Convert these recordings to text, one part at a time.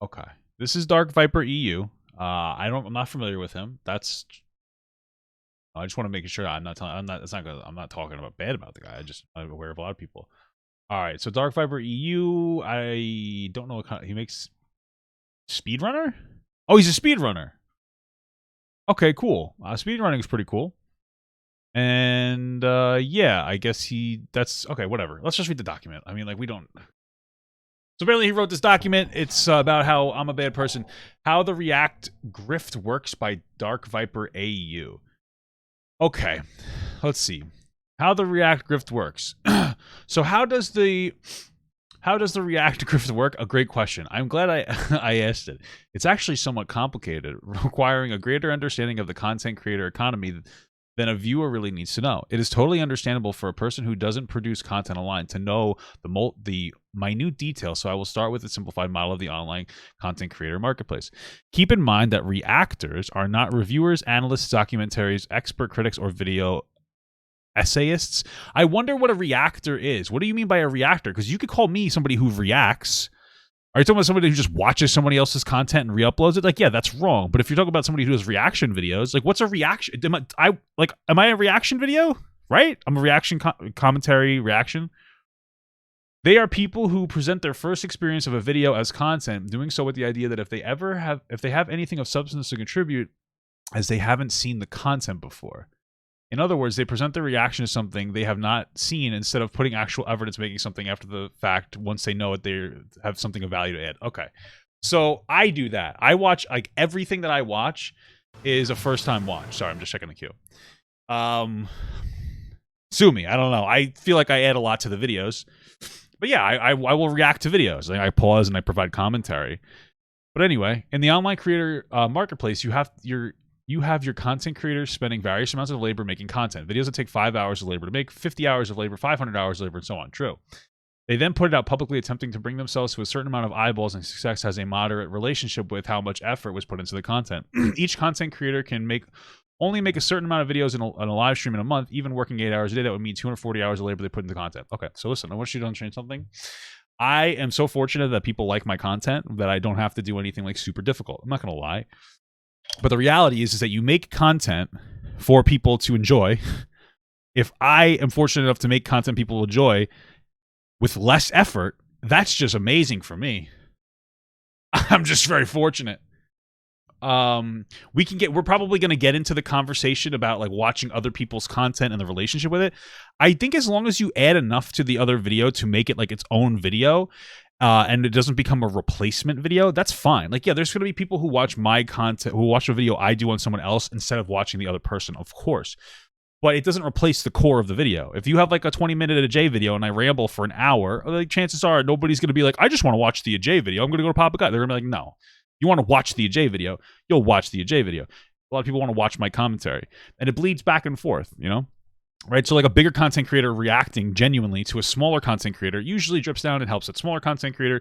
Okay. This is DarkViperAU. I'm not familiar with him. I just want to make sure I'm not telling. I'm not. It's not good. I'm not talking about bad about the guy. I'm aware of a lot of people. All right. So DarkViperAU. I don't know what kind. He makes speedrunner. Oh, he's a speedrunner. Okay, cool. Speedrunning is pretty cool. And yeah, I guess that's okay, whatever. Let's just read the document. I mean, like, we don't. So apparently he wrote this document. It's about how I'm a bad person. How the React grift works by DarkViperAU. Okay, let's see. How the React grift works. So how does the React grift work? A great question. I'm glad I asked it. It's actually somewhat complicated, requiring a greater understanding of the content creator economy than a viewer really needs to know. It is totally understandable for a person who doesn't produce content online to know the minute details, so I will start with a simplified model of the online content creator marketplace. Keep in mind that reactors are not reviewers, analysts, documentaries, expert critics, or video essayists. I wonder what a reactor is. What do you mean by a reactor? Because you could call me somebody who reacts. Are you talking about somebody who just watches somebody else's content and re-uploads it? Like, yeah, that's wrong. But if you're talking about somebody who does reaction videos, like, what's a reaction? Am I a reaction video? Right? I'm a reaction commentary reaction. They are people who present their first experience of a video as content, doing so with the idea that if they have anything of substance to contribute, as they haven't seen the content before. In other words, they present their reaction to something they have not seen instead of putting actual effort into making something after the fact once they know it, they have something of value to add. Okay. So I do that. I watch, like, everything that I watch is a first-time watch. Sorry, I'm just checking the queue. Sue me. I don't know. I feel like I add a lot to the videos. But yeah, I will react to videos. I pause and I provide commentary. But anyway, in the online creator marketplace, you have your content creators spending various amounts of labor making content. Videos that take 5 hours of labor to make, 50 hours of labor, 500 hours of labor, and so on. True. They then put it out publicly, attempting to bring themselves to a certain amount of eyeballs, and success has a moderate relationship with how much effort was put into the content. Each content creator can only make a certain amount of videos in a live stream in a month. Even working 8 hours a day, that would mean 240 hours of labor they put into content. Okay, so listen, I want you to understand something. I am so fortunate that people like my content that I don't have to do anything like super difficult. I'm not going to lie. But the reality is that you make content for people to enjoy. If I am fortunate enough to make content people enjoy with less effort, that's just amazing for me. I'm just very fortunate. We're probably going to get into the conversation about, like, watching other people's content and the relationship with it. I think as long as you add enough to the other video to make it like its own video, and it doesn't become a replacement video, that's fine. Like, yeah, there's going to be people who watch my content, who watch a video I do on someone else instead of watching the other person, of course. But it doesn't replace the core of the video. If you have like a 20-minute Ajay video and I ramble for an hour, like, chances are nobody's going to be like, I just want to watch the Ajay video. I'm going to go to Papa Gut. They're going to be like, no. You want to watch the Ajay video, you'll watch the Ajay video. A lot of people want to watch my commentary. And it bleeds back and forth, you know? Right? So like a bigger content creator reacting genuinely to a smaller content creator usually drips down and helps that smaller content creator.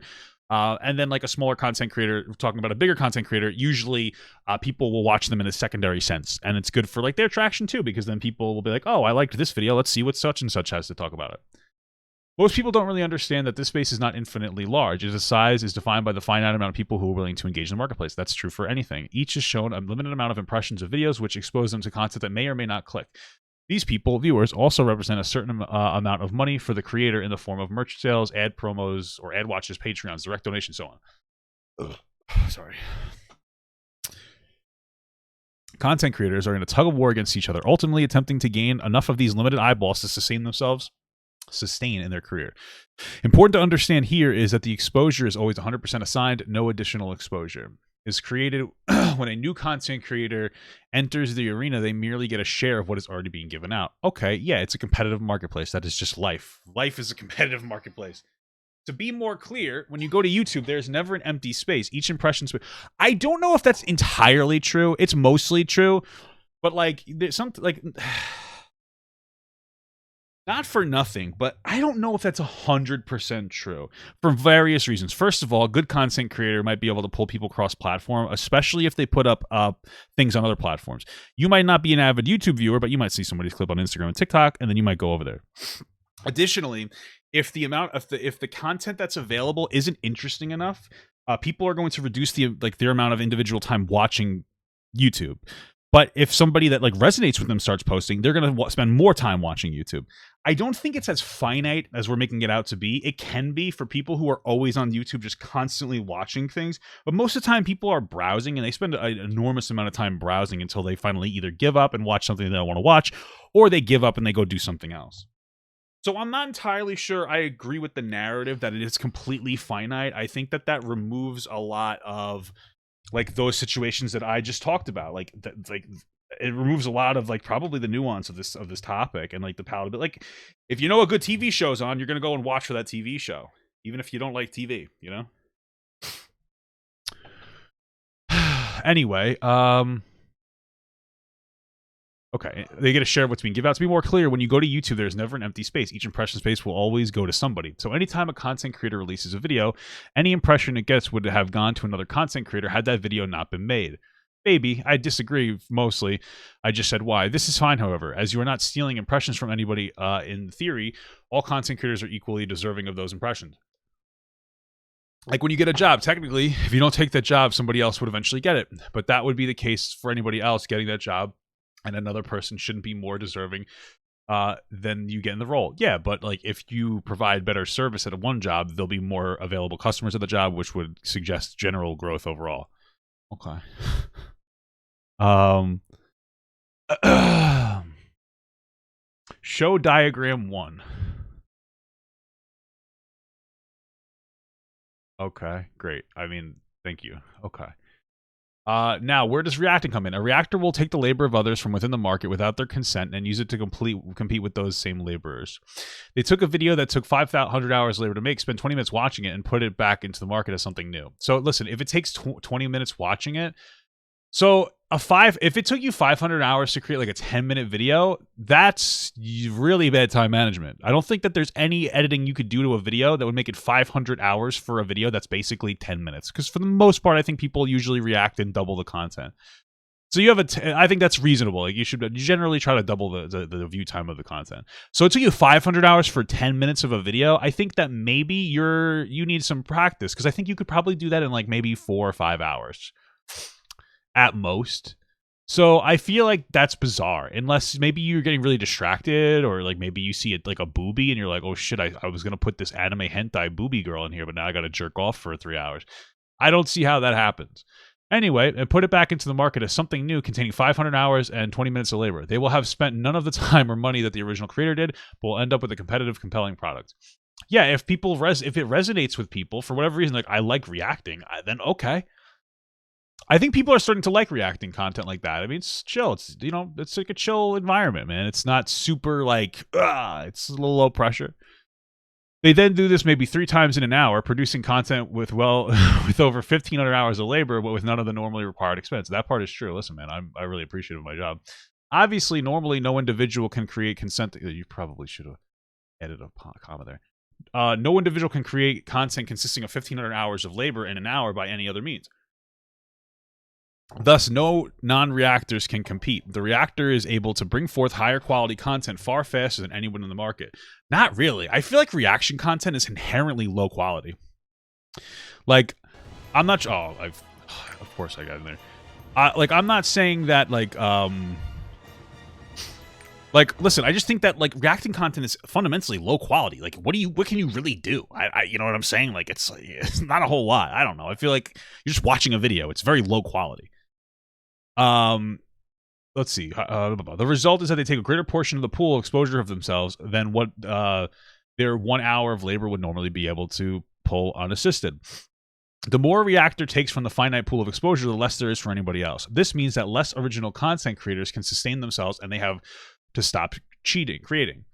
And then like a smaller content creator talking about a bigger content creator, usually people will watch them in a secondary sense. And it's good for like their traction too, because then people will be like, oh, I liked this video. Let's see what such and such has to talk about it. Most people don't really understand that this space is not infinitely large. Its size is defined by the finite amount of people who are willing to engage in the marketplace. That's true for anything. Each is shown a limited amount of impressions of videos, which expose them to content that may or may not click. These people, viewers, also represent a certain amount of money for the creator in the form of merch sales, ad promos, or ad watches, Patreons, direct donations, so on. Ugh. Sorry. Content creators are in a tug of war against each other, ultimately attempting to gain enough of these limited eyeballs to sustain in their career. Important to understand here is that the exposure is always 100% assigned. No additional exposure is created. When a new content creator enters the arena, they merely get a share of what is already being given out. Okay, yeah, it's a competitive marketplace. That is just life. Life is a competitive marketplace. To be more clear, when you go to YouTube, there's never an empty space. Each impression space. I don't know if that's entirely true. It's mostly true, but like there's something like not for nothing, but I don't know if that's 100% true for various reasons. First of all, a good content creator might be able to pull people cross-platform, especially if they put up things on other platforms. You might not be an avid YouTube viewer, but you might see somebody's clip on Instagram and TikTok, and then you might go over there. Additionally, if the content that's available isn't interesting enough, people are going to reduce their amount of individual time watching YouTube. But if somebody that like resonates with them starts posting, they're going to spend more time watching YouTube. I don't think it's as finite as we're making it out to be. It can be for people who are always on YouTube, just constantly watching things. But most of the time, people are browsing and they spend an enormous amount of time browsing until they finally either give up and watch something they don't want to watch, or they give up and they go do something else. So I'm not entirely sure I agree with the narrative that it is completely finite. I think that removes a lot of like those situations that I just talked about. Like it removes a lot of like probably the nuance of this topic and like the palatability. Like if you know a good TV show's on, you're gonna go and watch for that TV show, even if you don't like TV, you know? Anyway, okay, they get a share of what's being given out. To be more clear, when you go to YouTube, there's never an empty space. Each impression space will always go to somebody. So anytime a content creator releases a video, any impression it gets would have gone to another content creator had that video not been made. Maybe. I disagree mostly. I just said why. This is fine, however, as you are not stealing impressions from anybody. In theory, all content creators are equally deserving of those impressions. Like when you get a job, technically, if you don't take that job, somebody else would eventually get it. But that would be the case for anybody else getting that job. And another person shouldn't be more deserving than you get in the role. Yeah, but like if you provide better service at one job, there'll be more available customers at the job, which would suggest general growth overall. Okay. Show diagram 1. Okay, great. I mean, thank you. Okay. Now, where does reacting come in? A reactor will take the labor of others from within the market without their consent and use it to compete with those same laborers. They took a video that took 500 hours labor to make, spend 20 minutes watching it, and put it back into the market as something new. So listen, if it takes 20 minutes watching it, so if it took you 500 hours to create like a 10-minute video, that's really bad time management. I don't think that there's any editing you could do to a video that would make it 500 hours for a video that's basically 10 minutes. Because for the most part, I think people usually react and double the content. So you have I think that's reasonable. Like you should generally try to double the view time of the content. So it took you 500 hours for 10 minutes of a video. I think that maybe you need some practice, because I think you could probably do that in like maybe 4 or 5 hours. At most. So I feel like that's bizarre, unless maybe you're getting really distracted, or like maybe you see it like a boobie and you're like, oh shit, I was gonna put this anime hentai boobie girl in here, but now I gotta jerk off for 3 hours. I don't see how that happens. Anyway, and put it back into the market as something new containing 500 hours and 20 minutes of labor. They will have spent none of the time or money that the original creator did, but will end up with a competitive, compelling product. Yeah, if it resonates with people for whatever reason, like I like reacting, then okay. I think people are starting to like reacting content like that. I mean, it's chill. It's, it's like a chill environment, man. It's not super like, it's a little low pressure. They then do this maybe 3 times in an hour, producing content with with over 1,500 hours of labor, but with none of the normally required expense. That part is true. Listen, man, I really appreciate my job. Obviously, normally no individual can create consent. You probably should have added a comma there. No individual can create content consisting of 1,500 hours of labor in an hour by any other means. Thus, no non-reactors can compete. The reactor is able to bring forth higher quality content far faster than anyone in the market. Not really. I feel like reaction content is inherently low quality. Like, I'm not... Oh, of course I got in there. I'm not saying that, listen, I just think that, reacting content is fundamentally low quality. Like, what can you really do? You know what I'm saying? Like, it's not a whole lot. I don't know. I feel like you're just watching a video. It's very low quality. Let's see. The result is that they take a greater portion of the pool exposure of themselves than what their 1 hour of labor would normally be able to pull unassisted. The more a reactor takes from the finite pool of exposure, the less there is for anybody else. This means that less original content creators can sustain themselves, and they have to stop creating.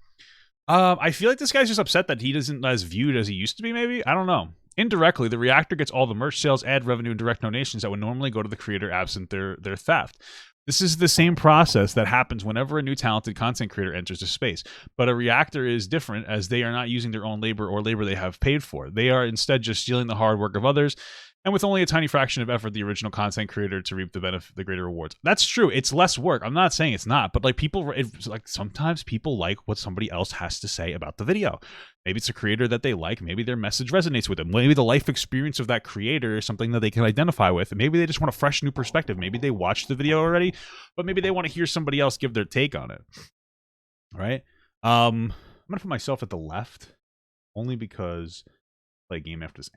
I feel like this guy's just upset that he isn't as viewed as he used to be, maybe? I don't know. Indirectly, the reactor gets all the merch sales, ad revenue, and direct donations that would normally go to the creator absent their theft. This is the same process that happens whenever a new talented content creator enters a space. But a reactor is different, as they are not using their own labor or labor they have paid for. They are instead just stealing the hard work of others and with only a tiny fraction of effort, the original content creator to reap the benefit, the greater rewards. That's true. It's less work. I'm not saying it's not, but like it's like sometimes people like what somebody else has to say about the video. Maybe it's a creator that they like. Maybe their message resonates with them. Maybe the life experience of that creator is something that they can identify with. And maybe they just want a fresh new perspective. Maybe they watched the video already, but maybe they want to hear somebody else give their take on it. All right. I'm gonna put myself at the left only because I play a game after this.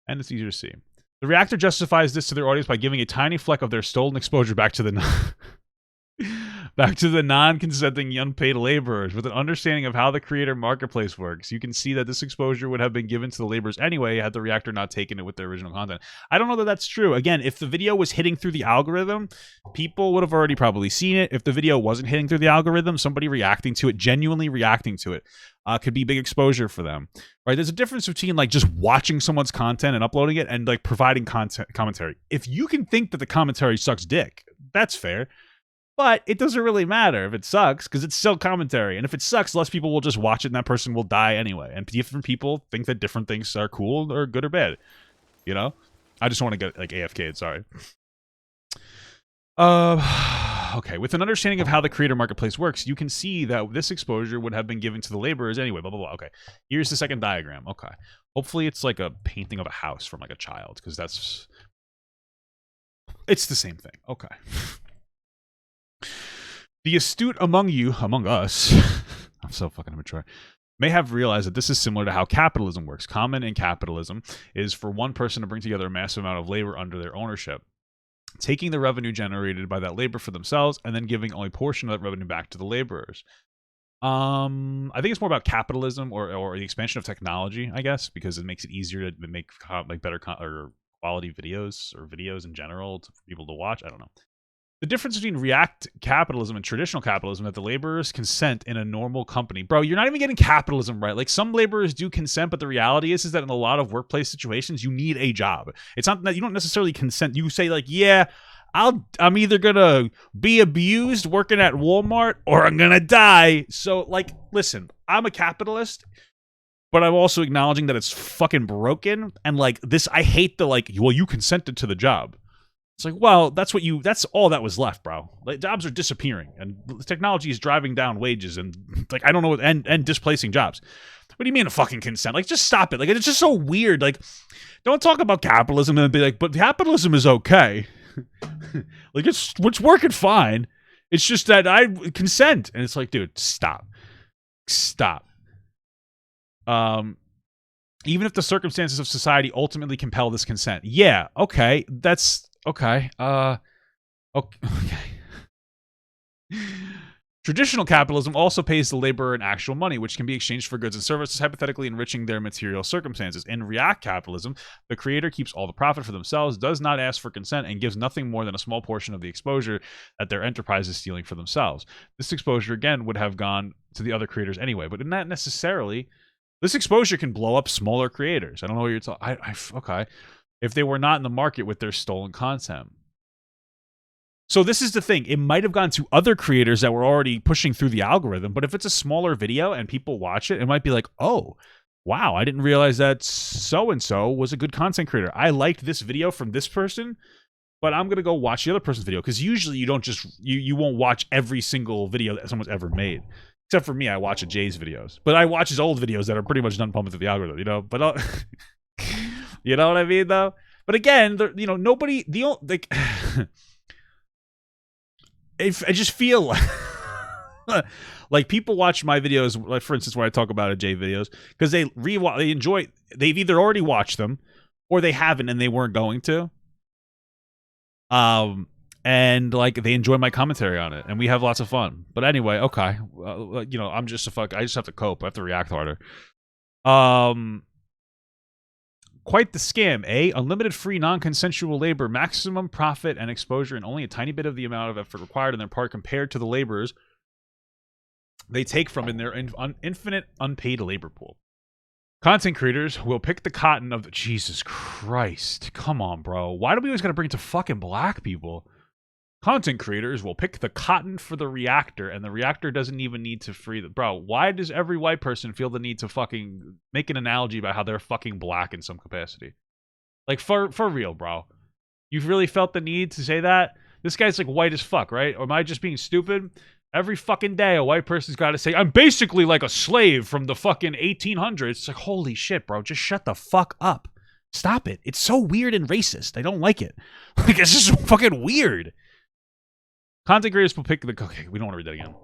And it's easier to see. The reactor justifies this to their audience by giving a tiny fleck of their stolen exposure back to the non-consenting unpaid laborers. With an understanding of how the creator marketplace works, you can see that this exposure would have been given to the laborers anyway had the reactor not taken it with their original content. I don't know that that's true. Again, if the video was hitting through the algorithm, people would have already probably seen it. If the video wasn't hitting through the algorithm, somebody reacting to it, genuinely reacting to it, could be big exposure for them. Right? There's a difference between like just watching someone's content and uploading it and like providing commentary. If you can think that the commentary sucks dick, that's fair. But it doesn't really matter if it sucks because it's still commentary. And if it sucks, less people will just watch it and that person will die anyway. And different people think that different things are cool or good or bad. You know? I just want to get like AFK'd, sorry. Okay, with an understanding of how the creator marketplace works, you can see that this exposure would have been given to the laborers anyway, blah, blah, blah. Okay, here's the second diagram. Okay. Hopefully it's like a painting of a house from like a child because it's the same thing. Okay. The astute among us, I'm so fucking immature, may have realized that this is similar to how capitalism works. Common in capitalism is for one person to bring together a massive amount of labor under their ownership, taking the revenue generated by that labor for themselves and then giving only a portion of that revenue back to the laborers. I think it's more about capitalism or the expansion of technology, I guess, because it makes it easier to make like better or quality videos or videos in general for people to watch. I don't know. The difference between react capitalism and traditional capitalism is that the laborers consent in a normal company. Bro, you're not even getting capitalism right. Like some laborers do consent, but the reality is that in a lot of workplace situations, you need a job. It's not that you don't necessarily consent. You say like, yeah, I'm either gonna be abused working at Walmart or I'm gonna die. So like, listen, I'm a capitalist, but I'm also acknowledging that it's fucking broken. And like this, I hate the like, well, you consented to the job. It's like, well, that's all that was left, bro. Like, jobs are disappearing and technology is driving down wages and like, I don't know, and displacing jobs. What do you mean a fucking consent? Like, just stop it. Like, it's just so weird. Like, don't talk about capitalism and be like, but capitalism is okay. Like, it's working fine. It's just that I consent. And it's like, dude, stop. Even if the circumstances of society ultimately compel this consent. Yeah, okay. That's okay. Okay. Traditional capitalism also pays the laborer in actual money, which can be exchanged for goods and services, hypothetically enriching their material circumstances. In react capitalism, the creator keeps all the profit for themselves, does not ask for consent, and gives nothing more than a small portion of the exposure that their enterprise is stealing for themselves. This exposure, again, would have gone to the other creators anyway, but not necessarily. This exposure can blow up smaller creators. I don't know what you're talking. Okay. If they were not in the market with their stolen content. So this is the thing. It might have gone to other creators that were already pushing through the algorithm, but if it's a smaller video and people watch it, it might be like, oh, wow, I didn't realize that so-and-so was a good content creator. I liked this video from this person, but I'm going to go watch the other person's video. Because usually you don't just, you won't watch every single video that someone's ever made. Except for me, I watch Jay's videos. But I watch his old videos that are pretty much done pumping through the algorithm, you know? But, you know what I mean, though? But again, you know, nobody, like, if I just feel like people watch my videos, like for instance, when I talk about Jay videos, because they enjoy, they've either already watched them or they haven't and they weren't going to. And like they enjoy my commentary on it, and we have lots of fun. But anyway, okay, you know, I'm just I just have to cope. I have to react harder. Quite the scam, eh? Unlimited free non-consensual labor, maximum profit and exposure, and only a tiny bit of the amount of effort required on their part compared to the laborers they take from in their infinite unpaid labor pool. Content creators will pick the cotton of the... Jesus Christ. Come on, bro. Why do we always gotta bring it to fucking black people? Content creators will pick the cotton for the reactor, and the reactor doesn't even need to free the... Bro, why does every white person feel the need to fucking make an analogy about how they're fucking black in some capacity? Like, for real, bro. You've really felt the need to say that? This guy's like white as fuck, right? Or am I just being stupid? Every fucking day, a white person's got to say, I'm basically like a slave from the fucking 1800s. It's like, holy shit, bro. Just shut the fuck up. Stop it. It's so weird and racist. I don't like it. Like, it's just fucking weird. Content creators will pick the... Okay, we don't want to read that again.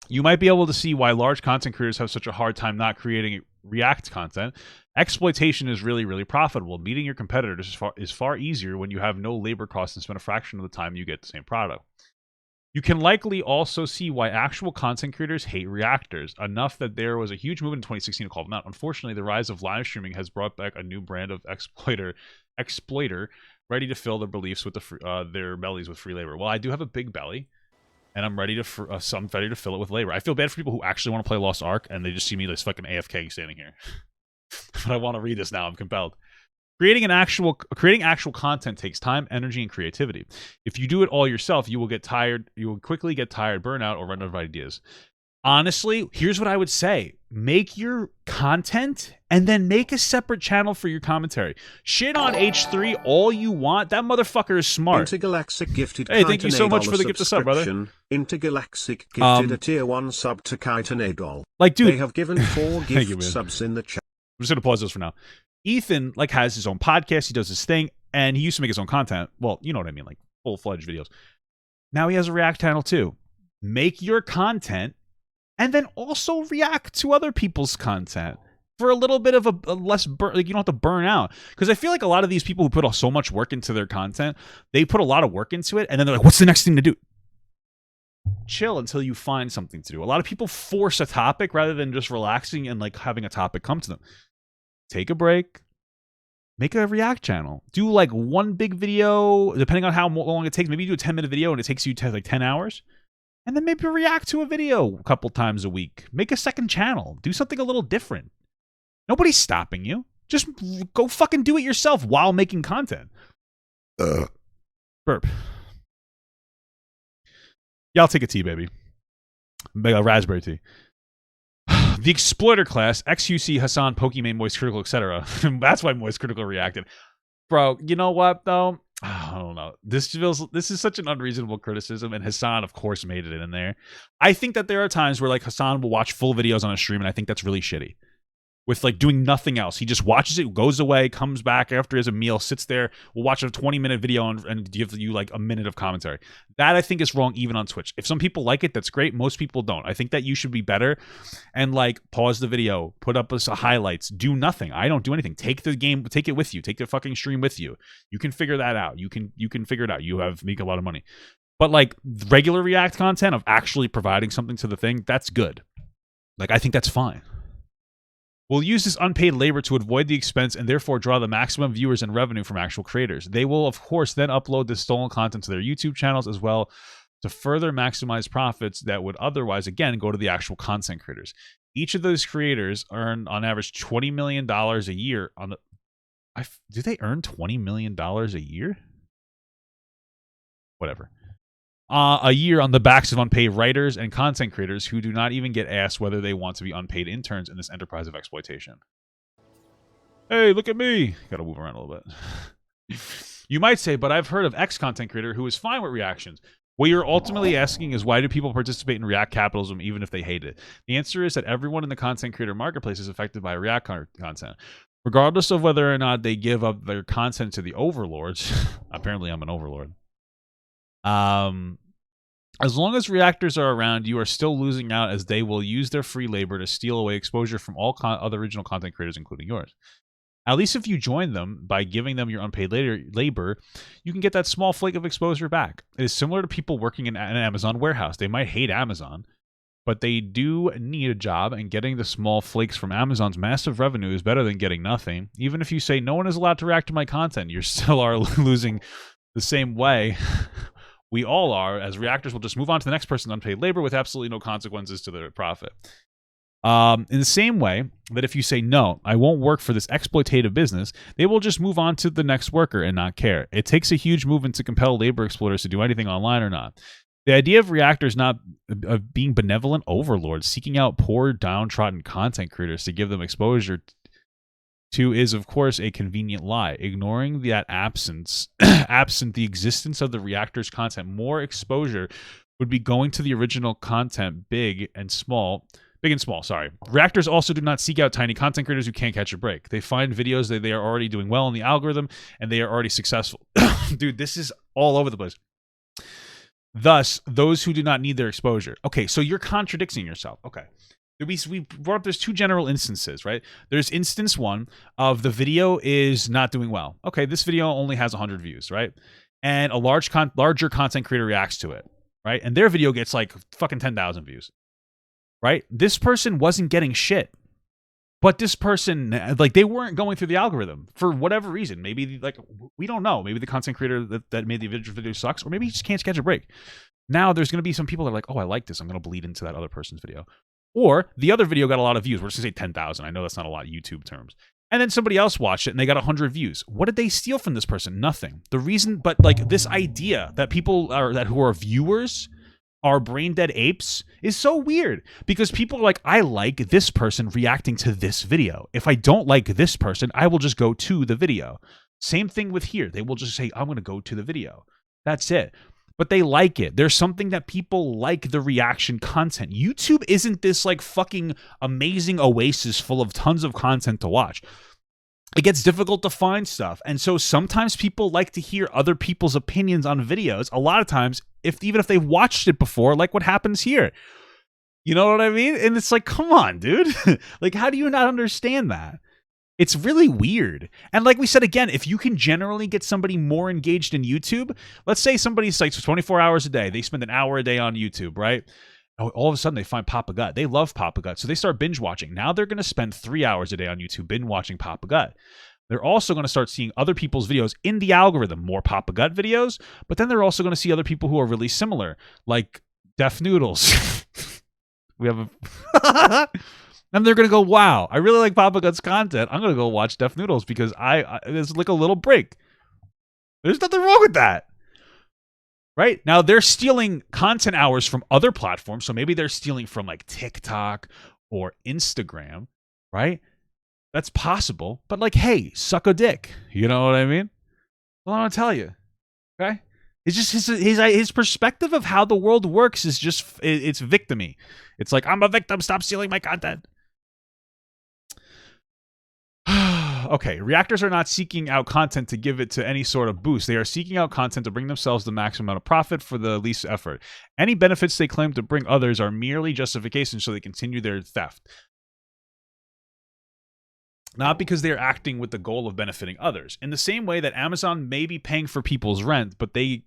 You might be able to see why large content creators have such a hard time not creating React content. Exploitation is really, really profitable. Meeting your competitors is far easier when you have no labor costs and spend a fraction of the time you get the same product. You can likely also see why actual content creators hate reactors, enough that there was a huge movement in 2016 to call them out. Unfortunately, the rise of live streaming has brought back a new brand of exploiter ready to fill their beliefs with their bellies with free labor. Well, I do have a big belly, and I'm ready to ready to fill it with labor. I feel bad for people who actually want to play Lost Ark, and they just see me this fucking AFK standing here. But I want to read this now. I'm compelled. Creating actual content takes time, energy, and creativity. If you do it all yourself, you will get tired. You will quickly get tired, burn out, or run out of ideas. Honestly, here's what I would say. Make your content and then make a separate channel for your commentary. Shit on H3 all you want. That motherfucker is smart. Intergalactic gifted. Hey, thank you so much for the gift of sub, brother. Intergalactic gifted a tier 1 sub to Kaitan Adol. Like, dude, they have given 4 gift subs in the chat. I'm just gonna pause this for now. Ethan like has his own podcast. He does his thing, and he used to make his own content. Well, you know what I mean, like full-fledged videos. Now he has a React channel too. Make your content, and then also react to other people's content for a little bit of a less burn. Like, you don't have to burn out, because I feel like a lot of these people who put so much work into their content, they put a lot of work into it, and then they're like, "What's the next thing to do?" Chill until you find something to do. A lot of people force a topic rather than just relaxing and like having a topic come to them. Take a break. Make a React channel. Do like one big video, depending on how long it takes. Maybe you do a 10-minute video and it takes you like 10 hours. And then maybe react to a video a couple times a week. Make a second channel. Do something a little different. Nobody's stopping you. Just go fucking do it yourself while making content. Burp. Yeah, I'll take a tea, baby. Make a raspberry tea. The exploiter class, XUC, Hassan, Pokimane, Moist Critical, etc. That's why Moist Critical reacted. Bro, you know what, though? I don't know. This is such an unreasonable criticism, and Hassan, of course, made it in there. I think that there are times where, like, Hassan will watch full videos on a stream, and I think that's really shitty. With, like, doing nothing else. He just watches it, goes away, comes back after he has a meal, sits there, will watch a 20-minute video and give you, like, a minute of commentary. That, I think, is wrong even on Twitch. If some people like it, that's great. Most people don't. I think that you should be better and, like, pause the video, put up highlights, do nothing. I don't do anything. Take the game, take it with you. Take the fucking stream with you. You can figure that out. You can figure it out. You make a lot of money. But, like, regular React content of actually providing something to the thing, that's good. Like, I think that's fine. We'll use this unpaid labor to avoid the expense and therefore draw the maximum viewers and revenue from actual creators. They will, of course, then upload this stolen content to their YouTube channels as well to further maximize profits that would otherwise, again, go to the actual content creators. Each of those creators earn, on average, $20 million a year. Do they earn $20 million a year? Whatever. A year on the backs of unpaid writers and content creators who do not even get asked whether they want to be unpaid interns in this enterprise of exploitation. Hey, look at me. Gotta move around a little bit. You might say, but I've heard of X content creator who is fine with reactions. What you're ultimately asking is, why do people participate in React capitalism even if they hate it? The answer is that everyone in the content creator marketplace is affected by React content. Regardless of whether or not they give up their content to the overlords. Apparently I'm an overlord. As long as reactors are around, you are still losing out, as they will use their free labor to steal away exposure from all other original content creators, including yours. At least if you join them by giving them your unpaid labor, you can get that small flake of exposure back. It is similar to people working in an Amazon warehouse. They might hate Amazon, but they do need a job, and getting the small flakes from Amazon's massive revenue is better than getting nothing. Even if you say no one is allowed to react to my content, you still are losing the same way. We all are, as reactors will just move on to the next person's unpaid labor with absolutely no consequences to their profit. In the same way that if you say, no, I won't work for this exploitative business, they will just move on to the next worker and not care. It takes a huge movement to compel labor exploiters to do anything online or not. The idea of reactors not being benevolent overlords, seeking out poor, downtrodden content creators to give them exposure Two is, of course, a convenient lie. Ignoring that absent the existence of the reactor's content, more exposure would be going to the original content big and small. Sorry. Reactors also do not seek out tiny content creators who can't catch a break. They find videos that they are already doing well in the algorithm and they are already successful. Dude, this is all over the place. Thus, those who do not need their exposure. Okay, so you're contradicting yourself. Okay. We brought up there's two general instances, right? There's instance one of the video is not doing well. Okay, this video only has 100 views, right? And a larger content creator reacts to it, right? And their video gets like fucking 10,000 views, right? This person wasn't getting shit. But this person, like, they weren't going through the algorithm for whatever reason. Maybe, like, we don't know. Maybe the content creator that made the video sucks, or maybe he just can't catch a break. Now there's going to be some people that are like, oh, I like this. I'm going to bleed into that other person's video. Or the other video got a lot of views. We're just going to say 10,000. I know that's not a lot of YouTube terms. And then somebody else watched it and they got 100 views. What did they steal from this person? Nothing. The reason, but like this idea that people who are viewers are brain dead apes is so weird because people are like, I like this person reacting to this video. If I don't like this person, I will just go to the video. Same thing with here. They will just say, I'm going to go to the video. That's it. But they like it. There's something that people like, the reaction content. YouTube isn't this like fucking amazing oasis full of tons of content to watch. It gets difficult to find stuff. And so sometimes people like to hear other people's opinions on videos. A lot of times, even if they've watched it before, like what happens here. You know what I mean? And it's like, come on, dude. Like, how do you not understand that? It's really weird. And like we said, again, if you can generally get somebody more engaged in YouTube, let's say somebody's like 24 hours a day. They spend an hour a day on YouTube, right? All of a sudden they find Papa Gut. They love Papa Gut. So they start binge watching. Now they're going to spend 3 hours a day on YouTube binge watching Papa Gut. They're also going to start seeing other people's videos in the algorithm, more Papa Gut videos. But then they're also going to see other people who are really similar, like Def Noodles. We have a... And they're going to go, wow, I really like Papa Gut's content. I'm going to go watch Def Noodles because it's like a little break. There's nothing wrong with that. Right? Now, they're stealing content hours from other platforms. So maybe they're stealing from like TikTok or Instagram, right? That's possible. But like, hey, suck a dick. You know what I mean? Well, I want to tell you. Okay? It's just his perspective of how the world works is just, it's victimy. It's like, I'm a victim. Stop stealing my content. Okay, reactors are not seeking out content to give it to any sort of boost. They are seeking out content to bring themselves the maximum amount of profit for the least effort. Any benefits they claim to bring others are merely justification so they continue their theft. Not because they are acting with the goal of benefiting others. In the same way that Amazon may be paying for people's rent, but they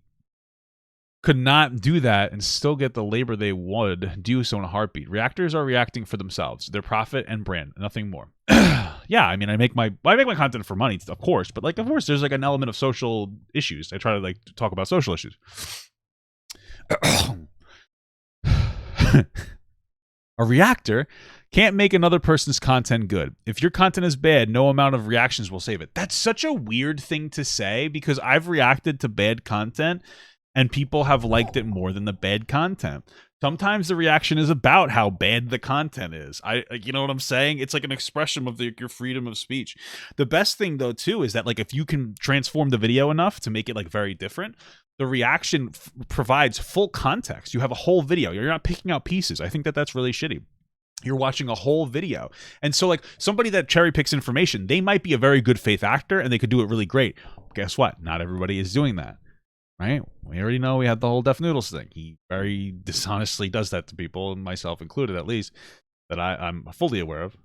could not do that and still get the labor they would do so in a heartbeat. Reactors are reacting for themselves, their profit and brand, nothing more. Yeah, I mean, I make my content for money, of course, but like, of course, there's like an element of social issues. I try to like talk about social issues. A reactor can't make another person's content good. If your content is bad, no amount of reactions will save it. That's such a weird thing to say because I've reacted to bad content and people have liked it more than the bad content. Sometimes the reaction is about how bad the content is. You know what I'm saying? It's like an expression of your freedom of speech. The best thing though too is that like if you can transform the video enough to make it like very different, the reaction provides full context. You have a whole video. You're not picking out pieces. I think that that's really shitty. You're watching a whole video. And so like somebody that cherry picks information, they might be a very good faith actor and they could do it really great. Guess what? Not everybody is doing that. Right? We already know we had the whole Def Noodles thing. He very dishonestly does that to people, and myself included at least, that I'm fully aware of.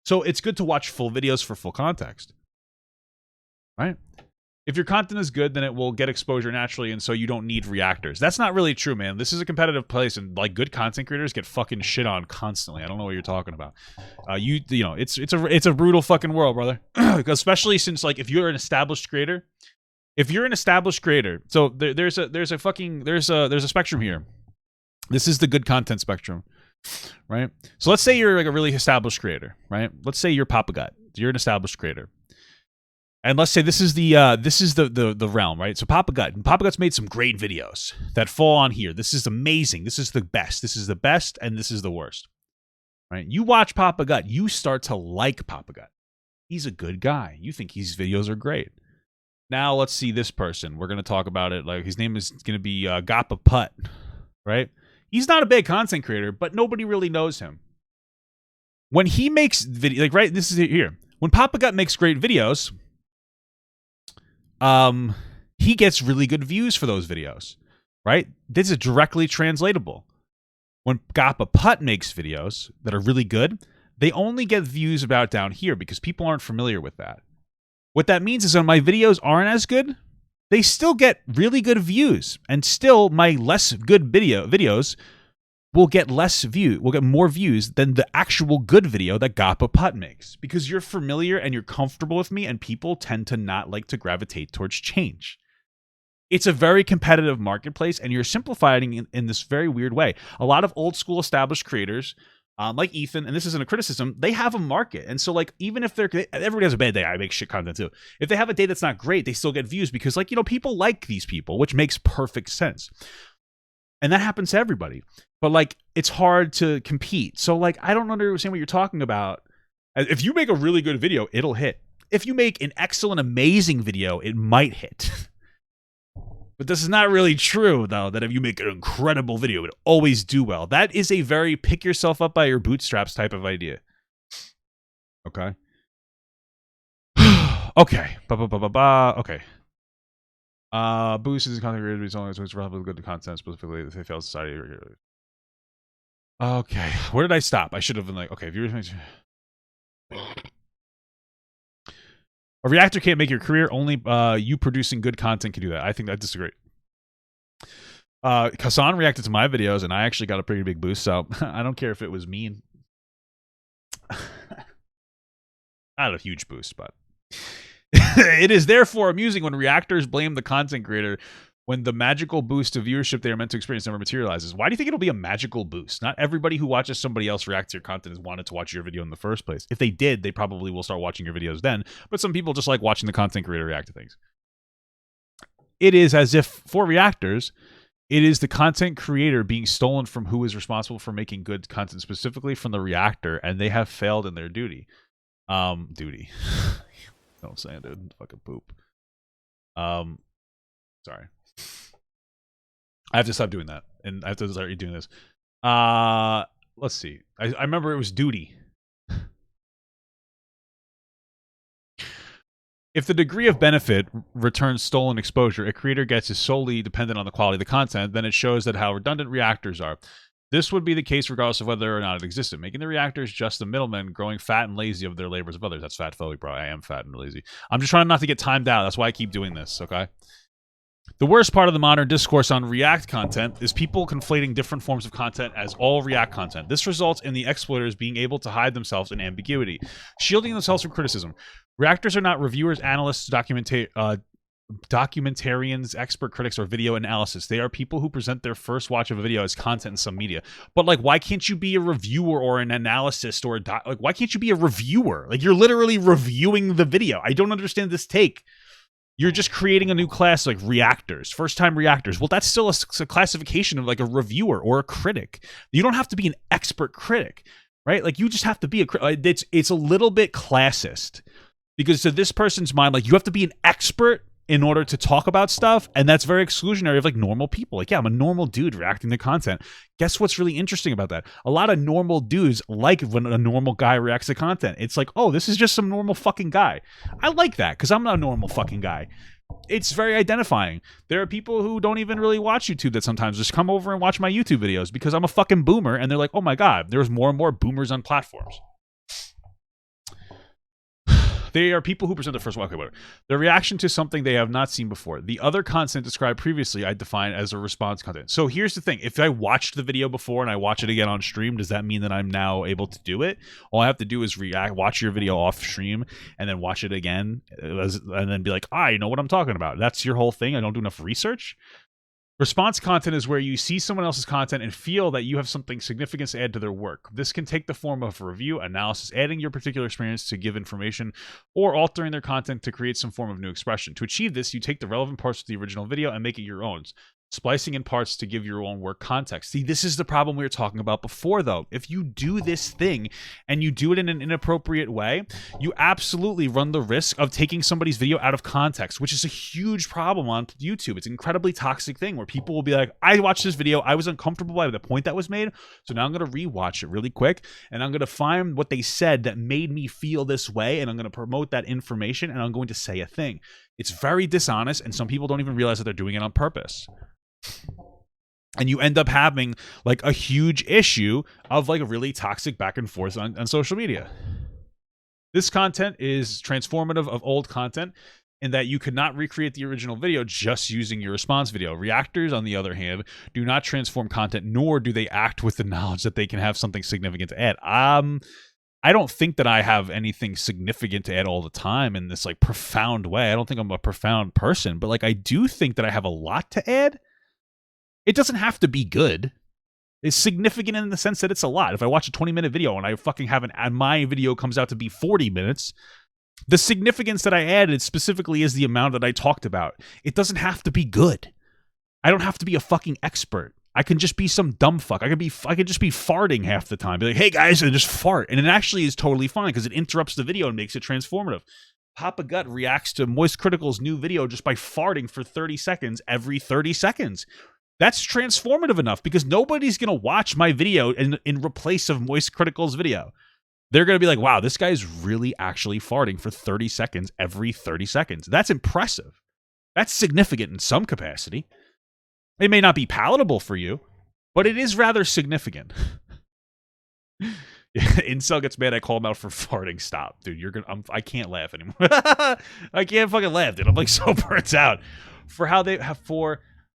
So it's good to watch full videos for full context. Right? If your content is good, then it will get exposure naturally, and so you don't need reactors. That's not really true, man. This is a competitive place, and like good content creators get fucking shit on constantly. I don't know what you're talking about. You know, it's a brutal fucking world, brother. Especially since like if you're an established creator. If you're an established creator, so there's a spectrum here. This is the good content spectrum, right? So let's say you're like a really established creator, right? Let's say you're Papa Gut. You're an established creator, and let's say this is the realm, right? So Papa Gut's made some great videos that fall on here. This is amazing. This is the best. This is the best, and this is the worst, right? You watch Papa Gut, you start to like Papa Gut. He's a good guy. You think his videos are great. Now let's see this person. We're going to talk about it. Like, his name is going to be Gappa Putt, right? He's not a big content creator, but nobody really knows him. When he makes video, like, right, this is here. When Papa Gut makes great videos, he gets really good views for those videos, right? This is directly translatable. When Gappa Putt makes videos that are really good, they only get views about down here because people aren't familiar with that. What that means is when my videos aren't as good, they still get really good views, and still my less good videos will get more views than the actual good video that Gappa Putt makes, because you're familiar and you're comfortable with me, and people tend to not like to gravitate towards change. It's a very competitive marketplace, and you're simplifying in this very weird way. A lot of old school established creators, like Ethan, and this isn't a criticism, they have a market. And so, like, even if everybody has a bad day, I make shit content too. If they have a day that's not great, they still get views because, like, people like these people, which makes perfect sense. And that happens to everybody. But, like, it's hard to compete. So, like, I don't understand what you're talking about. If you make a really good video, it'll hit. If you make an excellent, amazing video, it might hit. But this is not really true, though, that if you make an incredible video, it'll always do well. That is a very pick yourself up by your bootstraps type of idea. Okay. Okay. Okay. Boost is content creators only, so it's relatively good to content, specifically if they fail society. Okay. Where did I stop? I should have been like, okay, viewers. A reactor can't make your career. Only you producing good content can do that. I think I disagree. Kassan reacted to my videos, and I actually got a pretty big boost, so I don't care if it was mean. Not a huge boost, but it is therefore amusing when reactors blame the content creator when the magical boost of viewership they are meant to experience never materializes. Why do you think it'll be a magical boost? Not everybody who watches somebody else react to your content has wanted to watch your video in the first place. If they did, they probably will start watching your videos then, but some people just like watching the content creator react to things. It is as if, for reactors, it is the content creator being stolen from who is responsible for making good content, specifically from the reactor, and they have failed in their duty. Duty. Don't say it, dude. Fucking poop. Sorry. I have to stop doing that, and I have to start doing this. Let's see. I remember it was duty. If the degree of benefit returns stolen exposure a creator gets is solely dependent on the quality of the content, then it shows that how redundant reactors are. This would be the case regardless of whether or not it existed, making the reactors just the middlemen growing fat and lazy of their labors of others. That's fat phobic, bro. I am fat and lazy. I'm just trying not to get timed out. That's why I keep doing this, okay? The worst part of the modern discourse on React content is people conflating different forms of content as all React content. This results in the exploiters being able to hide themselves in ambiguity, shielding themselves from criticism. Reactors are not reviewers, analysts, documentarians, expert critics, or video analysis. They are people who present their first watch of a video as content in some media. But, like, why can't you be a reviewer or an analyst or like, why can't you be a reviewer? Like, you're literally reviewing the video. I don't understand this take. You're just creating a new class, like reactors, first-time reactors. Well, that's still a classification of like a reviewer or a critic. You don't have to be an expert critic, right? Like, you just have to be it's a little bit classist, because to this person's mind, like, you have to be an expert in order to talk about stuff, and that's very exclusionary of like normal people. Like, yeah, I'm a normal dude reacting to content. Guess what's really interesting about that? A lot of normal dudes like when a normal guy reacts to content. It's like, oh, this is just some normal fucking guy. I like that because I'm not a normal fucking guy. It's very identifying. There are people who don't even really watch YouTube that sometimes just come over and watch my YouTube videos because I'm a fucking boomer, and they're like, oh my god, there's more and more boomers on platforms. They are people who present the first one. Okay, whatever. Their reaction to something they have not seen before. The other content described previously, I define as a response content. So here's the thing. If I watched the video before and I watch it again on stream, does that mean that I'm now able to do it? All I have to do is watch your video off stream and then watch it again and then be like, I know what I'm talking about. That's your whole thing. I don't do enough research. Response content is where you see someone else's content and feel that you have something significant to add to their work. This can take the form of review, analysis, adding your particular experience to give information, or altering their content to create some form of new expression. To achieve this, you take the relevant parts of the original video and make it your own. Splicing in parts to give your own work context. See, this is the problem we were talking about before, though. If you do this thing and you do it in an inappropriate way, you absolutely run the risk of taking somebody's video out of context, which is a huge problem on YouTube. It's an incredibly toxic thing where people will be like, I watched this video, I was uncomfortable by the point that was made, so now I'm going to rewatch it really quick, and I'm going to find what they said that made me feel this way, and I'm going to promote that information, and I'm going to say a thing. It's very dishonest, and some people don't even realize that they're doing it on purpose. And you end up having like a huge issue of like a really toxic back and forth on social media. This content is transformative of old content in that you could not recreate the original video just using your response video. Reactors, on the other hand, do not transform content, nor do they act with the knowledge that they can have something significant to add. I don't think that I have anything significant to add all the time in this like profound way. I don't think I'm a profound person, but like I do think that I have a lot to add. It doesn't have to be good. It's significant in the sense that it's a lot. If I watch a 20-minute video and I fucking have and my video comes out to be 40 minutes, the significance that I added specifically is the amount that I talked about. It doesn't have to be good. I don't have to be a fucking expert. I can just be some dumb fuck. I could just be farting half the time. Be like, hey guys, and just fart. And it actually is totally fine because it interrupts the video and makes it transformative. Papa Gut reacts to Moist Critical's new video just by farting for 30 seconds every 30 seconds. That's transformative enough because nobody's going to watch my video in replace of Moist Critical's video. They're going to be like, wow, this guy's really actually farting for 30 seconds every 30 seconds. That's impressive. That's significant in some capacity. It may not be palatable for you, but it is rather significant. Incel gets mad. I call him out for farting. Stop, dude. I can't laugh anymore. I can't fucking laugh, dude. I'm like so burnt out.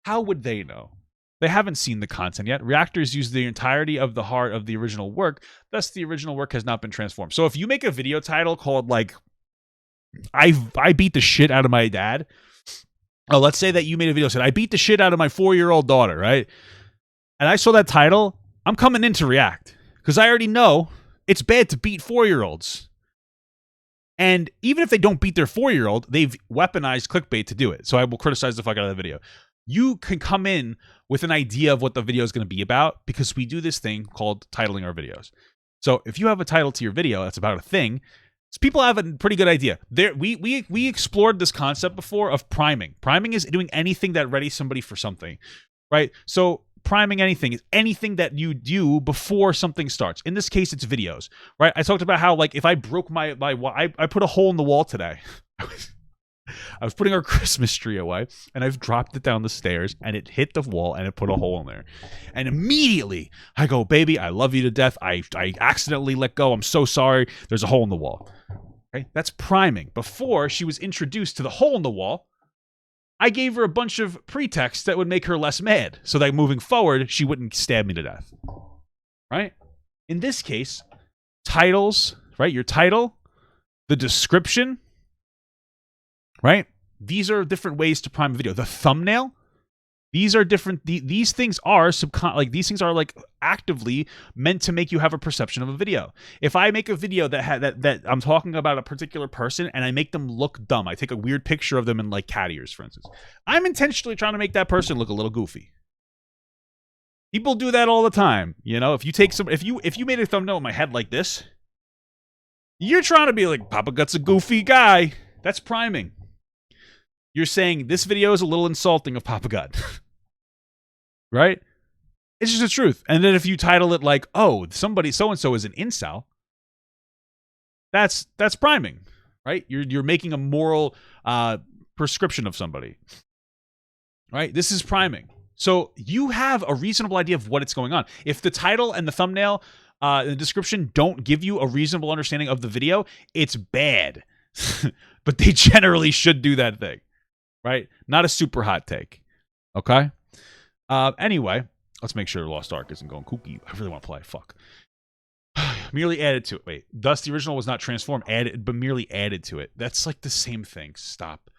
How would they know? They haven't seen the content yet. Reactors use the entirety of the heart of the original work. Thus, the original work has not been transformed. So if you make a video title called like, I beat the shit out of my dad. Oh, let's say that you made a video that said, I beat the shit out of my 4-year-old daughter, right? And I saw that title, I'm coming in to react. Because I already know it's bad to beat 4-year-olds. And even if they don't beat their 4-year-old, they've weaponized clickbait to do it. So I will criticize the fuck out of the video. You can come in with an idea of what the video is going to be about because we do this thing called titling our videos. So if you have a title to your video that's about a thing, people have a pretty good idea. We explored this concept before of priming. Priming is doing anything that readies somebody for something, right? So priming anything is anything that you do before something starts. In this case, it's videos, right? I talked about how like if I broke I put a hole in the wall today. I was putting our Christmas tree away, and I've dropped it down the stairs, and it hit the wall, and it put a hole in there. And immediately, I go, baby, I love you to death. I accidentally let go. I'm so sorry. There's a hole in the wall. Okay? That's priming. Before she was introduced to the hole in the wall, I gave her a bunch of pretexts that would make her less mad, so that moving forward, she wouldn't stab me to death. Right? In this case, titles, right? Your title, the description, right? These are different ways to prime a video. The thumbnail, these are different. These things are these things are like actively meant to make you have a perception of a video. If I make a video that I'm talking about a particular person and I make them look dumb, I take a weird picture of them in like cat ears, for instance. I'm intentionally trying to make that person look a little goofy. People do that all the time. You know, if you made a thumbnail with my head like this, you're trying to be like, Papa Gut's a goofy guy. That's priming. You're saying this video is a little insulting of Papa Gut. Right? It's just the truth. And then if you title it like, oh, somebody so-and-so is an incel, that's priming, right? You're making a moral prescription of somebody. Right? This is priming. So you have a reasonable idea of what it's going on. If the title and the thumbnail, the description don't give you a reasonable understanding of the video, it's bad. But they generally should do that thing. Right? Not a super hot take. Okay? Anyway, let's make sure Lost Ark isn't going kooky. I really want to play. Fuck. Merely added to it. Wait. Thus, the original was not transformed, but merely added to it. That's like the same thing. Stop.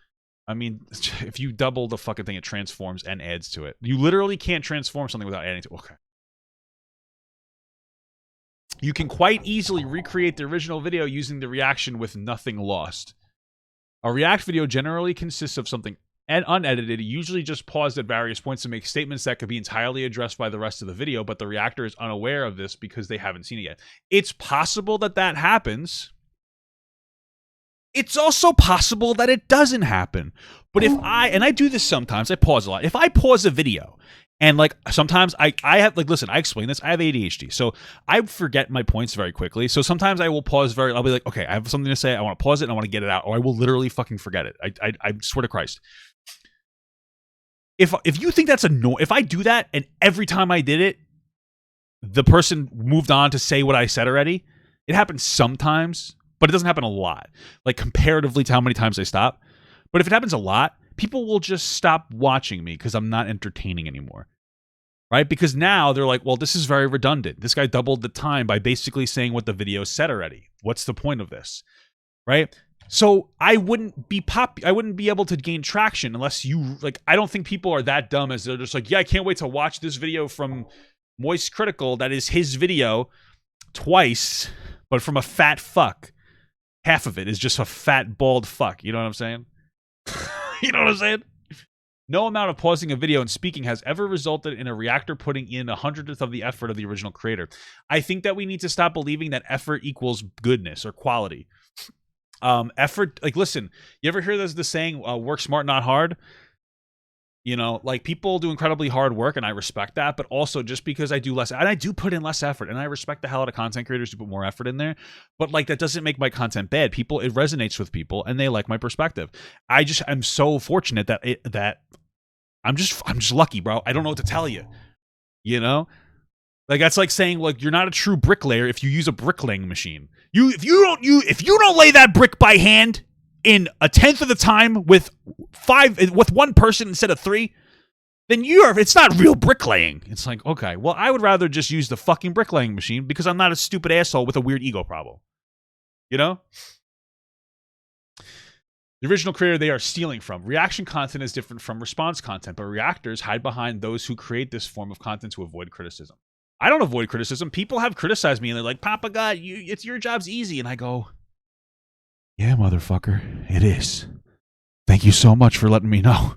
I mean, if you double the fucking thing, it transforms and adds to it. You literally can't transform something without adding to it. Okay. You can quite easily recreate the original video using the reaction with nothing lost. A react video generally consists of something and unedited, usually just paused at various points to make statements that could be entirely addressed by the rest of the video, but the reactor is unaware of this because they haven't seen it yet. It's possible that that happens. It's also possible that it doesn't happen. But if I do this sometimes, I pause a lot. If I pause a video and like sometimes I have like, listen, I explain this. I have ADHD. So I forget my points very quickly. So sometimes I will pause I'll be like, okay, I have something to say. I want to pause it and I want to get it out. Or I will literally fucking forget it. I swear to Christ. If you think that's if I do that and every time I did it, the person moved on to say what I said already, it happens sometimes. But it doesn't happen a lot, like comparatively to how many times I stop. But if it happens a lot, people will just stop watching me because I'm not entertaining anymore, right? Because now they're like, well, this is very redundant. This guy doubled the time by basically saying what the video said already. What's the point of this, right? So I wouldn't be able to gain traction unless you, like, I don't think people are that dumb as they're just like, yeah, I can't wait to watch this video from Moist Critical that is his video twice, but from a fat fuck. Half of it is just a fat, bald fuck. You know what I'm saying? You know what I'm saying? No amount of pausing a video and speaking has ever resulted in a reactor putting in 100th of the effort of the original creator. I think that we need to stop believing that effort equals goodness or quality. Effort, like, listen, you ever hear the saying, work smart, not hard? You know, like, people do incredibly hard work, and I respect that, but also just because I do less, and I do put in less effort, and I respect the hell out of content creators who put more effort in there, but, like, that doesn't make my content bad. It resonates with people, and they like my perspective. I'm so fortunate that I'm just lucky, bro. I don't know what to tell you, you know? Like, that's like saying, like, you're not a true bricklayer if you use a bricklaying machine. If you don't lay that brick by hand in 1/10 of the time with one person instead of 3, then it's not real bricklaying. It's like, okay, well, I would rather just use the fucking bricklaying machine because I'm not a stupid asshole with a weird ego problem. You know? The original creator they are stealing from. Reaction content is different from response content, but reactors hide behind those who create this form of content to avoid criticism. I don't avoid criticism. People have criticized me and they're like, Papa God, your job's easy. And I go, yeah, motherfucker, it is. Thank you so much for letting me know.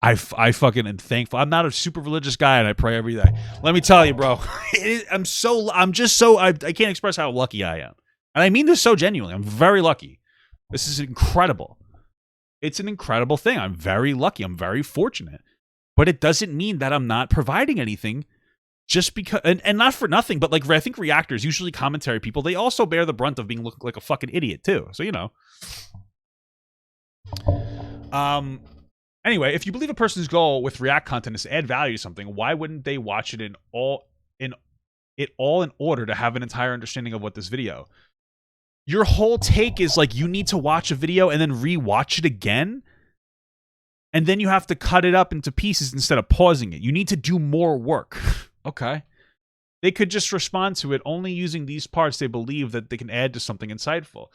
I fucking am thankful. I'm not a super religious guy, and I pray every day. Let me tell you, bro. I can't express how lucky I am. And I mean this so genuinely. I'm very lucky. This is incredible. It's an incredible thing. I'm very lucky. I'm very fortunate. But it doesn't mean that I'm not providing anything just because, and not for nothing, but like, I think reactors, usually commentary people, they also bear the brunt of being looked like a fucking idiot too. So, you know. Anyway, if you believe a person's goal with React content is to add value to something, why wouldn't they watch it in order to have an entire understanding of what this video? Your whole take is like, you need to watch a video and then re-watch it again, and then you have to cut it up into pieces instead of pausing it. You need to do more work. Okay. They could just respond to it only using these parts they believe that they can add to something insightful.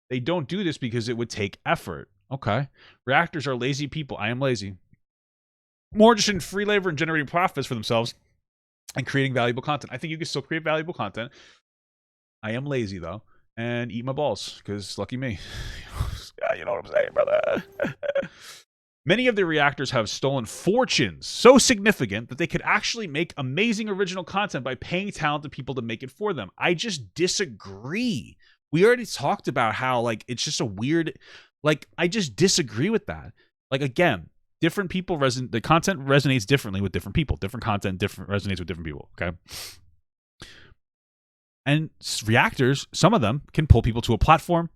They don't do this because it would take effort. Okay. Reactors are lazy people. I am lazy. More interested in free labor and generating profits for themselves and creating valuable content. I think you can still create valuable content. I am lazy, though, and eat my balls, because lucky me. Yeah, you know what I'm saying, brother. Many of the reactors have stolen fortunes so significant that they could actually make amazing original content by paying talented people to make it for them. I just disagree. We already talked about how, like, it's just a weird, like, I just disagree with that. Like, again, different people the content resonates differently with different people. Different content resonates with different people, okay? And reactors, some of them can pull people to a platform.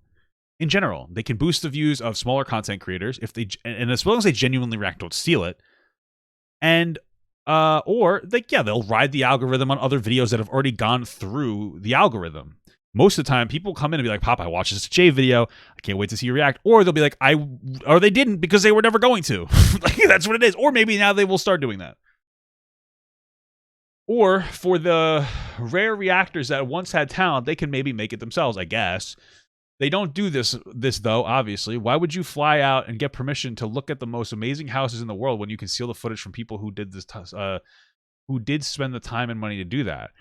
In general, they can boost the views of smaller content creators and as long as they genuinely react, don't steal it. And or they'll ride the algorithm on other videos that have already gone through the algorithm. Most of the time, people come in and be like, "Pop, I watched this J video. I can't wait to see you react." Or they'll be like, or they didn't because they were never going to. Like, that's what it is. Or maybe now they will start doing that. Or for the rare reactors that once had talent, they can maybe make it themselves, I guess. They don't do this though, obviously. Why would you fly out and get permission to look at the most amazing houses in the world when you can steal the footage from people who did this, who did spend the time and money to do that?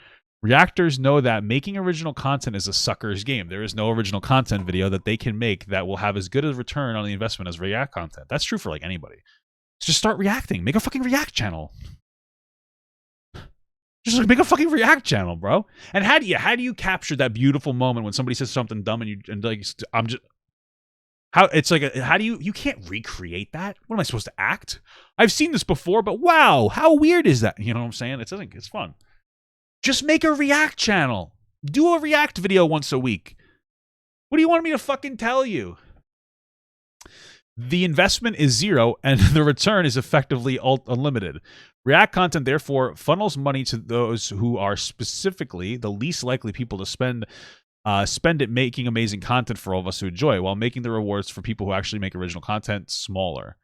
Reactors know that making original content is a sucker's game. There is no original content video that they can make that will have as good a return on the investment as React content. That's true for like anybody. Just start reacting. Make a fucking react channel. Just like make a fucking react channel, bro. And how do you capture that beautiful moment when somebody says something dumb and like I'm just how it's like how do you can't recreate that? What am I supposed to act? I've seen this before, but wow, how weird is that? You know what I'm saying? It's fun. Just make a react channel. Do a react video once a week. What do you want me to fucking tell you? The investment is zero and the return is effectively unlimited. React content, therefore, funnels money to those who are specifically the least likely people to spend it making amazing content for all of us to enjoy, while making the rewards for people who actually make original content smaller.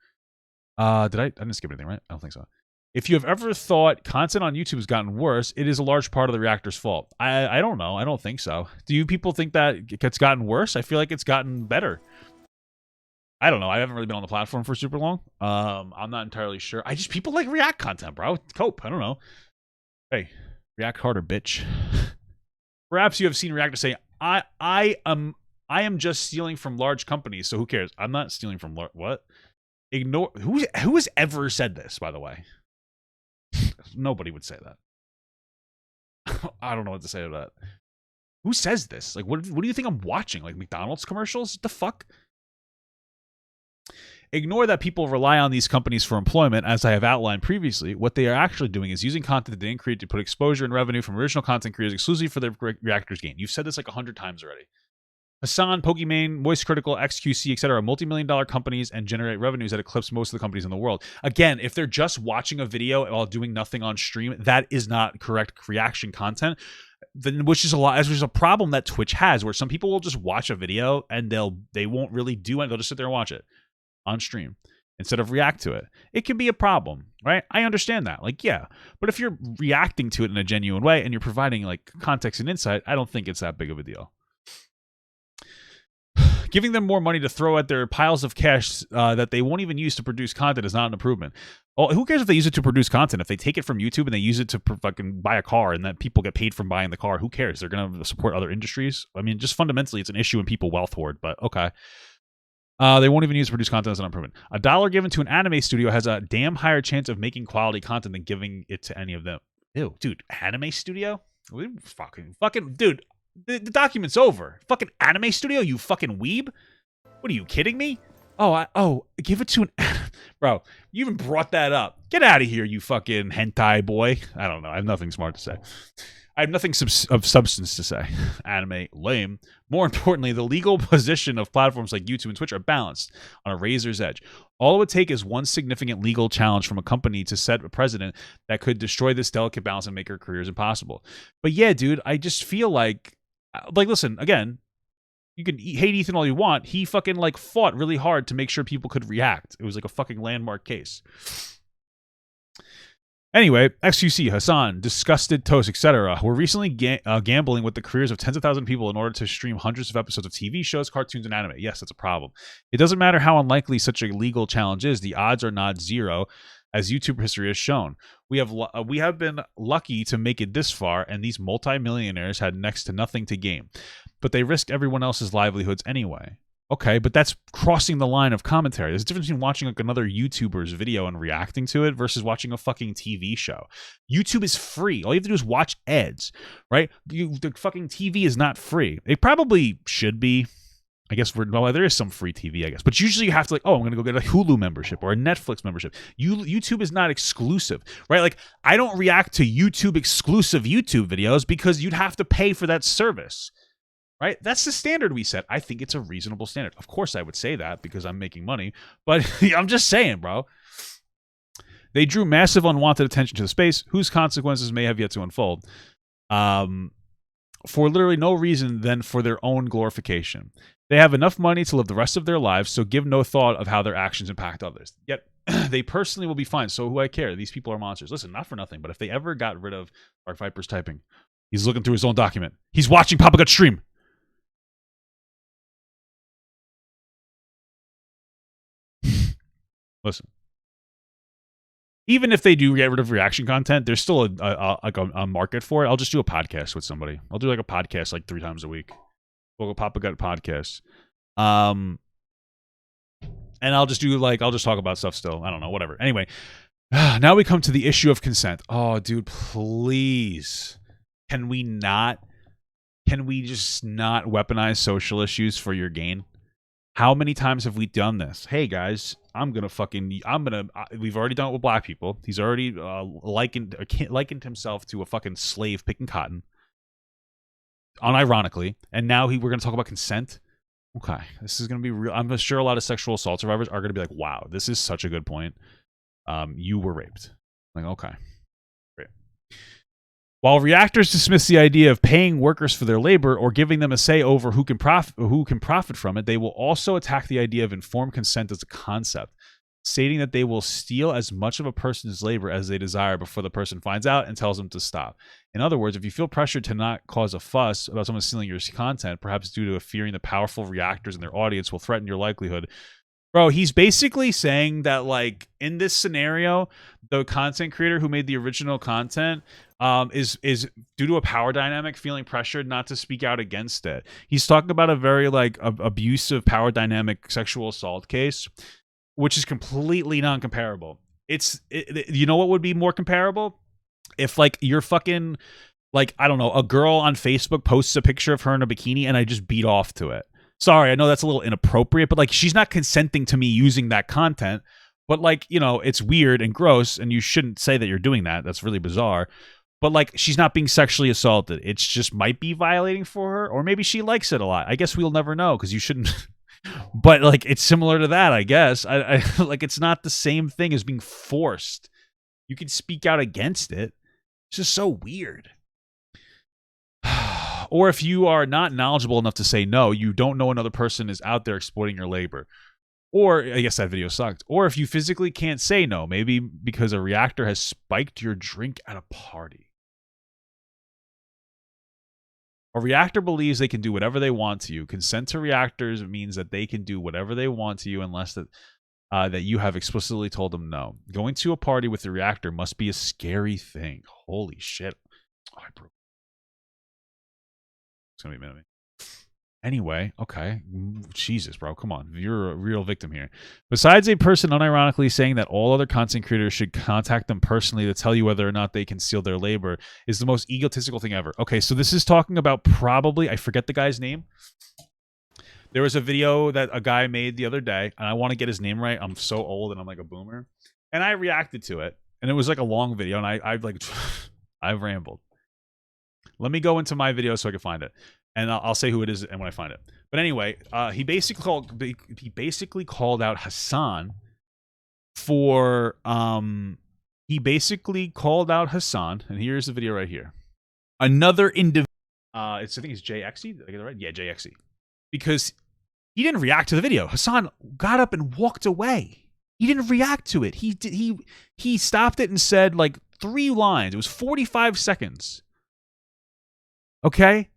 I didn't skip anything, right? I don't think so. If you have ever thought content on YouTube has gotten worse, it is a large part of the reactor's fault. I don't know. I don't think so. Do you people think that it's gotten worse? I feel like it's gotten better. I don't know. I haven't really been on the platform for super long. I'm not entirely sure. People like react content, bro. Cope. I don't know. Hey, react harder, bitch. Perhaps you have seen reactors say, I am just stealing from large companies, so who cares? I'm not stealing from what? Ignore who has ever said this, by the way? Nobody would say that. I don't know what to say to that. Who says this? Like, what do you think I'm watching? Like McDonald's commercials? What the fuck? Ignore that people rely on these companies for employment, as I have outlined previously. What they are actually doing is using content that they didn't create to put exposure and revenue from original content creators exclusively for their reactors gain. You've said this like 100 times already. Hassan, Pokimane, Moist Critical, XQC, etc. multi-million-dollar companies and generate revenues that eclipse most of the companies in the world. Again, if they're just watching a video while doing nothing on stream, that is not correct reaction content. Which is a problem that Twitch has, where some people will just watch a video and they won't really do it. They'll just sit there and watch it on stream instead of react to it. It can be a problem, right? I understand that. Like, yeah. But if you're reacting to it in a genuine way and you're providing like context and insight, I don't think it's that big of a deal. Giving them more money to throw at their piles of cash that they won't even use to produce content is not an improvement. Well, who cares if they use it to produce content? If they take it from YouTube and they use it to fucking buy a car and that people get paid from buying the car, who cares? They're going to support other industries. I mean, just fundamentally, it's an issue in people wealth hoard, but okay. They won't even use to produce content as an improvement. $1 given to an anime studio has a damn higher chance of making quality content than giving it to any of them. Ew, dude, anime studio? Fucking, dude, the document's over. Fucking anime studio, you fucking weeb? What are you kidding me? Give it to an... Bro, you even brought that up. Get out of here, you fucking hentai boy. I don't know. I have nothing smart to say. I have nothing of substance to say. Anime, lame. More importantly, the legal position of platforms like YouTube and Twitch are balanced on a razor's edge. All it would take is one significant legal challenge from a company to set a precedent that could destroy this delicate balance and make our careers impossible. But yeah, dude, I just feel like listen, again, you can hate Ethan all you want. He fucking like fought really hard to make sure people could react. It was like a fucking landmark case. Anyway, XQC, Hassan, Disgusted Toast, etc. were recently gambling with the careers of tens of thousands of people in order to stream hundreds of episodes of TV shows, cartoons, and anime. Yes, that's a problem. It doesn't matter how unlikely such a legal challenge is. The odds are not zero, as YouTube history has shown. We have been lucky to make it this far, and these multimillionaires had next to nothing to gain. But they risked everyone else's livelihoods anyway. Okay, but that's crossing the line of commentary. There's a difference between watching like another YouTuber's video and reacting to it versus watching a fucking TV show. YouTube is free. All you have to do is watch ads, right? The fucking TV is not free. It probably should be. I guess there is some free TV, I guess. But usually you have to I'm going to go get a Hulu membership or a Netflix membership. YouTube is not exclusive, right? Like, I don't react to YouTube exclusive YouTube videos because you'd have to pay for that service. Right? That's the standard we set. I think it's a reasonable standard. Of course, I would say that because I'm making money, but I'm just saying, bro. They drew massive unwanted attention to the space, whose consequences may have yet to unfold, for literally no reason than for their own glorification. They have enough money to live the rest of their lives, so give no thought of how their actions impact others. Yet, they personally will be fine, so who I care? These people are monsters. Listen, not for nothing, but if they ever got rid of Dark Viper's typing, he's looking through his own document. He's watching Papa Gut stream. Listen, even if they do get rid of reaction content, there's still a market for it. I'll just do a podcast with somebody. I'll do like a podcast like 3 times a week. We'll go Papa Gut podcast. And I'll just talk about stuff still. I don't know, whatever. Anyway, now we come to the issue of consent. Oh, dude, please. Can we just not weaponize social issues for your gain? How many times have we done this? Hey guys, we've already done it with black people. He's already likened himself to a fucking slave picking cotton. Unironically. And now we're going to talk about consent. Okay, this is going to be real. I'm sure a lot of sexual assault survivors are going to be like, wow, this is such a good point. You were raped. Like, okay, great. While reactors dismiss the idea of paying workers for their labor or giving them a say over who can profit from it, they will also attack the idea of informed consent as a concept, stating that they will steal as much of a person's labor as they desire before the person finds out and tells them to stop. In other words, if you feel pressured to not cause a fuss about someone stealing your content, perhaps due to a fearing the powerful reactors in their audience will threaten your livelihood. Bro, he's basically saying that, like, in this scenario, the content creator who made the original content is due to a power dynamic feeling pressured not to speak out against it. He's talking about a very, like, abusive power dynamic sexual assault case, which is completely non-comparable. You know what would be more comparable? If, like, you're fucking, like, I don't know, a girl on Facebook posts a picture of her in a bikini and I just beat off to it. Sorry, I know that's a little inappropriate, but, like, she's not consenting to me using that content. But, like, you know, it's weird and gross, and you shouldn't say that you're doing that. That's really bizarre. But, like, she's not being sexually assaulted. It's just might be violating for her, or maybe she likes it a lot. I guess we'll never know because you shouldn't. But, like, it's similar to that, I guess. I like, it's not the same thing as being forced. You can speak out against it. It's just so weird. Or if you are not knowledgeable enough to say no, you don't know another person is out there exploiting your labor. Or, I guess that video sucked. Or if you physically can't say no, maybe because a reactor has spiked your drink at a party. A reactor believes they can do whatever they want to you. Consent to reactors means that they can do whatever they want to you unless that you have explicitly told them no. Going to a party with the reactor must be a scary thing. Holy shit. Oh, I broke. It's going to be a minute. Anyway, okay. Jesus, bro. Come on. You're a real victim here. Besides a person unironically saying that all other content creators should contact them personally to tell you whether or not they can steal their labor is the most egotistical thing ever. Okay, so this is talking about probably, I forget the guy's name. There was a video that a guy made the other day, and I want to get his name right. I'm so old and I'm like a boomer. And I reacted to it. And it was like a long video, and I've like, I've rambled. Let me go into my video so I can find it. And I'll say who it is and when I find it. But anyway, he basically called out Hassan for and here's the video right here. Another individual. I think it's JXE. Did I get it right? Yeah, JXE. Because he didn't react to the video. Hassan got up and walked away. He didn't react to it. He stopped it and said like 3 lines. It was 45 seconds. Okay?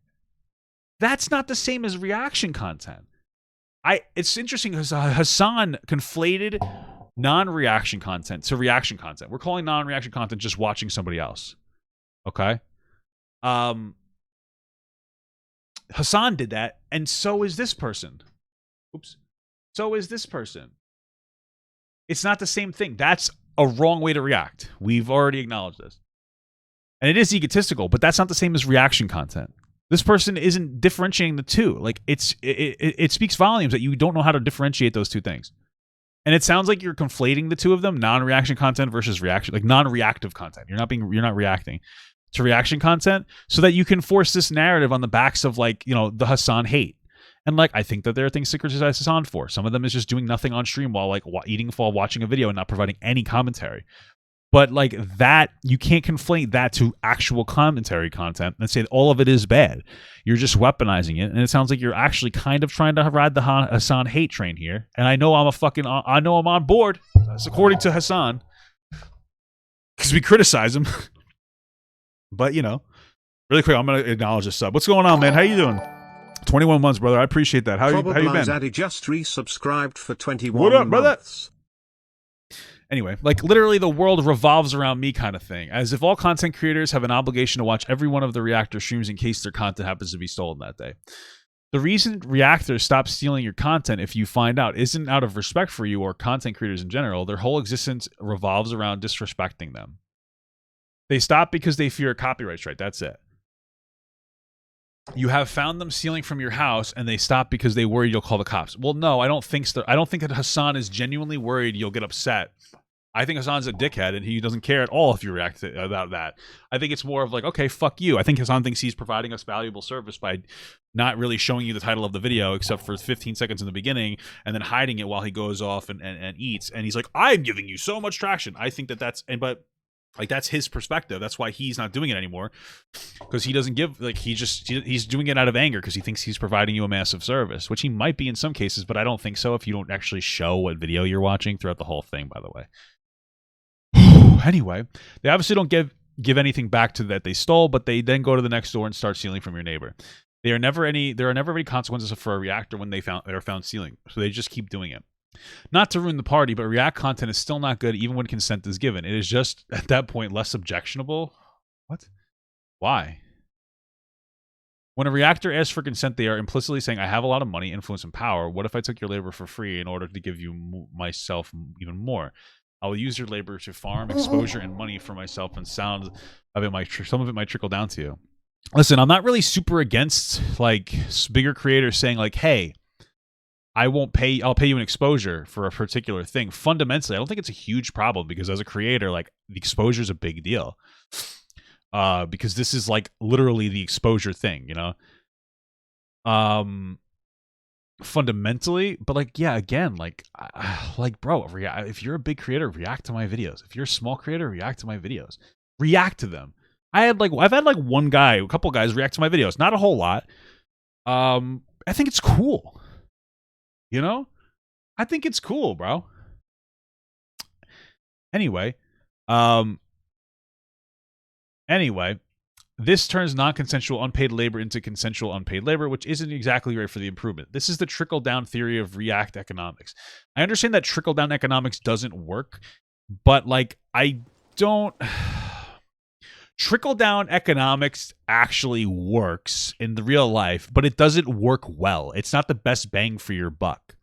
That's not the same as reaction content. It's interesting because Hassan conflated non-reaction content to reaction content. We're calling non-reaction content just watching somebody else. Okay? Hassan did that, and so is this person. Oops. So is this person. It's not the same thing. That's a wrong way to react. We've already acknowledged this. And it is egotistical, but that's not the same as reaction content. This person isn't differentiating the two. Like, it speaks volumes that you don't know how to differentiate those two things. And it sounds like you're conflating the two of them, non-reaction content versus reaction, like non-reactive content. You're not reacting to reaction content so that you can force this narrative on the backs of, like, you know, the Hassan hate. And, like, I think that there are things to criticize Hassan for. Some of them is just doing nothing on stream while, like, eating while watching a video and not providing any commentary. But, like, that, you can't conflate that to actual commentary content and say all of it is bad. You're just weaponizing it, and it sounds like you're actually kind of trying to ride the Hassan hate train here. And I know I'm on board. That's according to Hassan, because we criticize him. But, you know, really quick, I'm gonna acknowledge this sub. What's going on, man? How you doing? 21 months, brother. I appreciate that. How you been? Zaddy just resubscribed for 21 what up, brother? months. Anyway, like, literally the world revolves around me kind of thing. As if all content creators have an obligation to watch every one of the reactor streams in case their content happens to be stolen that day. The reason reactors stop stealing your content, if you find out, isn't out of respect for you or content creators in general. Their whole existence revolves around disrespecting them. They stop because they fear a copyright strike. That's it. You have found them stealing from your house, and they stop because they worry you'll call the cops. Well, no, I don't think so. I don't think that Hassan is genuinely worried you'll get upset. I think Hassan's a dickhead, and he doesn't care at all if you react about that. I think it's more of like, okay, fuck you. I think Hassan thinks he's providing us valuable service by not really showing you the title of the video except for 15 seconds in the beginning and then hiding it while he goes off and eats. And he's like, I'm giving you so much traction. I think but like that's his perspective. That's why he's not doing it anymore, because he doesn't give, like, he's doing it out of anger because he thinks he's providing you a massive service, which he might be in some cases, but I don't think so if you don't actually show what video you're watching throughout the whole thing, by the way. Anyway, they obviously don't give anything back to that they stole, but they then go to the next door and start stealing from your neighbor. There are never any consequences for a reactor when they are found stealing, so they just keep doing it. Not to ruin the party, but React content is still not good even when consent is given. It is just, at that point, less objectionable. What? Why? When a reactor asks for consent, they are implicitly saying, I have a lot of money, influence, and power. What if I took your labor for free in order to give you myself even more? I will use your labor to farm exposure and money for myself, and some of it might trickle down to you. Listen, I'm not really super against like bigger creators saying like, hey, I'll pay you an exposure for a particular thing. Fundamentally, I don't think it's a huge problem, because as a creator, like, the exposure is a big deal. Because this is like literally the exposure thing, you know? Fundamentally, but like, yeah, again, like bro, if you're a big creator, react to my videos. If you're a small creator, react to my videos. React to them. I've had like one guy, a couple guys react to my videos, not a whole lot. I think it's cool. You know? I think it's cool, bro. Anyway, this turns non-consensual unpaid labor into consensual unpaid labor, which isn't exactly right for the improvement. This is the trickle-down theory of React economics. I understand that trickle-down economics doesn't work, but like, I don't... Trickle-down economics actually works in the real life, but it doesn't work well. It's not the best bang for your buck.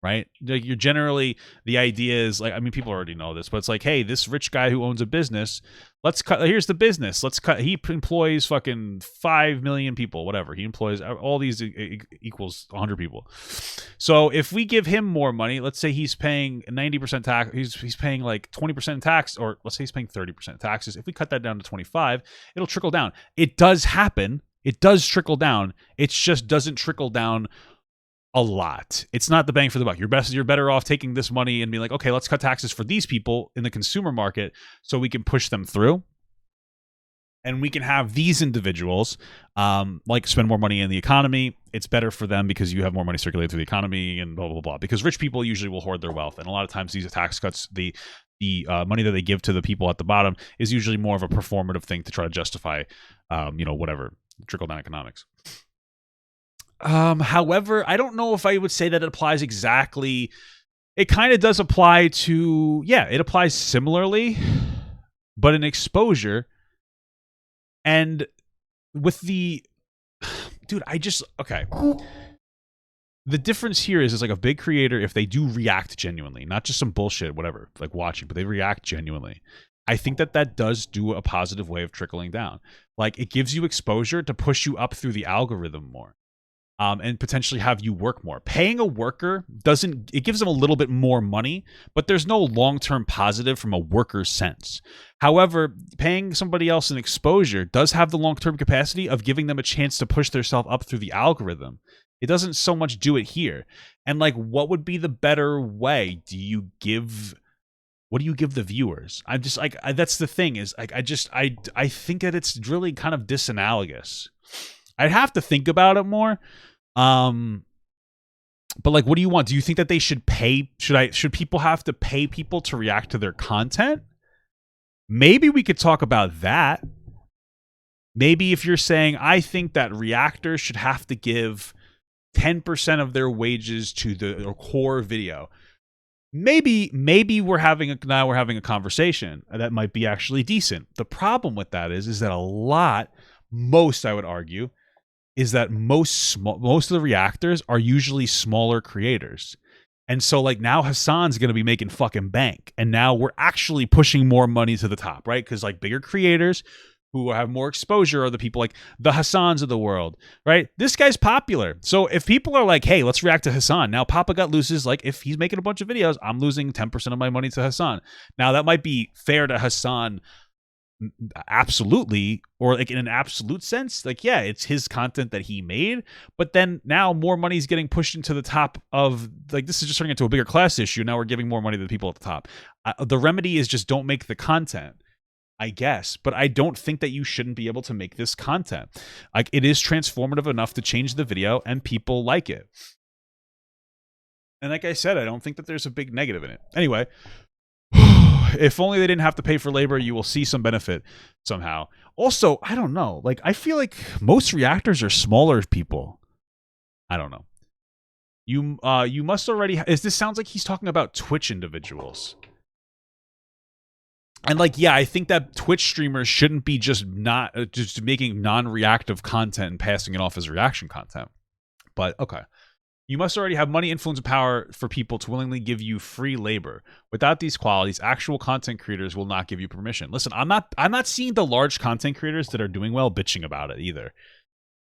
Right? Like, you're generally, the idea is like, I mean, people already know this, but it's like, hey, this rich guy who owns a business, here's the business. He employs fucking 5 million people, whatever. He employs all these equals 100 people. So if we give him more money, let's say he's paying 90% tax, he's paying like 20% tax, or let's say he's paying 30% taxes. If we cut that down to 25, it'll trickle down. It does happen. It does trickle down. It just doesn't trickle down a lot. It's not the bang for the buck. You're better off taking this money and being like, okay, let's cut taxes for these people in the consumer market so we can push them through. And we can have these individuals like spend more money in the economy. It's better for them because you have more money circulating through the economy and blah, blah, blah. Because rich people usually will hoard their wealth. And a lot of times these tax cuts, the money that they give to the people at the bottom is usually more of a performative thing to try to justify, whatever, trickle-down economics. However, I don't know if I would say that it applies exactly. It kind of does apply to, it applies similarly, but in exposure. And with the, dude, okay. The difference here is like a big creator, if they do react genuinely, not just some bullshit, whatever, like watching, but they react genuinely, I think that does do a positive way of trickling down. Like, it gives you exposure to push you up through the algorithm more. And potentially have you work more. Paying a worker it gives them a little bit more money, but there's no long-term positive from a worker's sense. However, paying somebody else an exposure does have the long-term capacity of giving them a chance to push themselves up through the algorithm. It doesn't so much do it here. And like, what would be the better way? What do you give the viewers? I'm just like, that's the thing is like, I think that it's really kind of disanalogous. I'd have to think about it more. But like, what do you want? Do you think that they should pay? Should people have to pay people to react to their content? Maybe we could talk about that. Maybe if you're saying, I think that reactors should have to give 10% of their wages to the core video. Maybe we're having a conversation that might be actually decent. The problem with that is that most, I would argue, is that most of the reactors are usually smaller creators. And so like now Hassan's going to be making fucking bank. And now we're actually pushing more money to the top, right? Because like bigger creators who have more exposure are the people like the Hassans of the world, right? This guy's popular. So if people are like, hey, let's react to Hassan. Now Papa Gut loses, like if he's making a bunch of videos, I'm losing 10% of my money to Hassan. Now that might be fair to Hassan, absolutely, or like in an absolute sense, like yeah, it's his content that he made, but then now more money is getting pushed into the top of, like, this is just turning into a bigger class issue. Now we're giving more money to the people at the top. The remedy is just don't make the content, I guess, but I don't think that you shouldn't be able to make this content. Like, it is transformative enough to change the video and people like it. And like I said, I don't think that there's a big negative in it. Anyway, if only they didn't have to pay for labor, you will see some benefit somehow. Also, I don't know. Like, I feel like most reactors are smaller people. I don't know. You must already. This sounds like he's talking about Twitch individuals. And like, yeah, I think that Twitch streamers shouldn't be just making non-reactive content and passing it off as reaction content. But okay. You must already have money, influence, and power for people to willingly give you free labor. Without these qualities, actual content creators will not give you permission. Listen, I'm not seeing the large content creators that are doing well bitching about it either.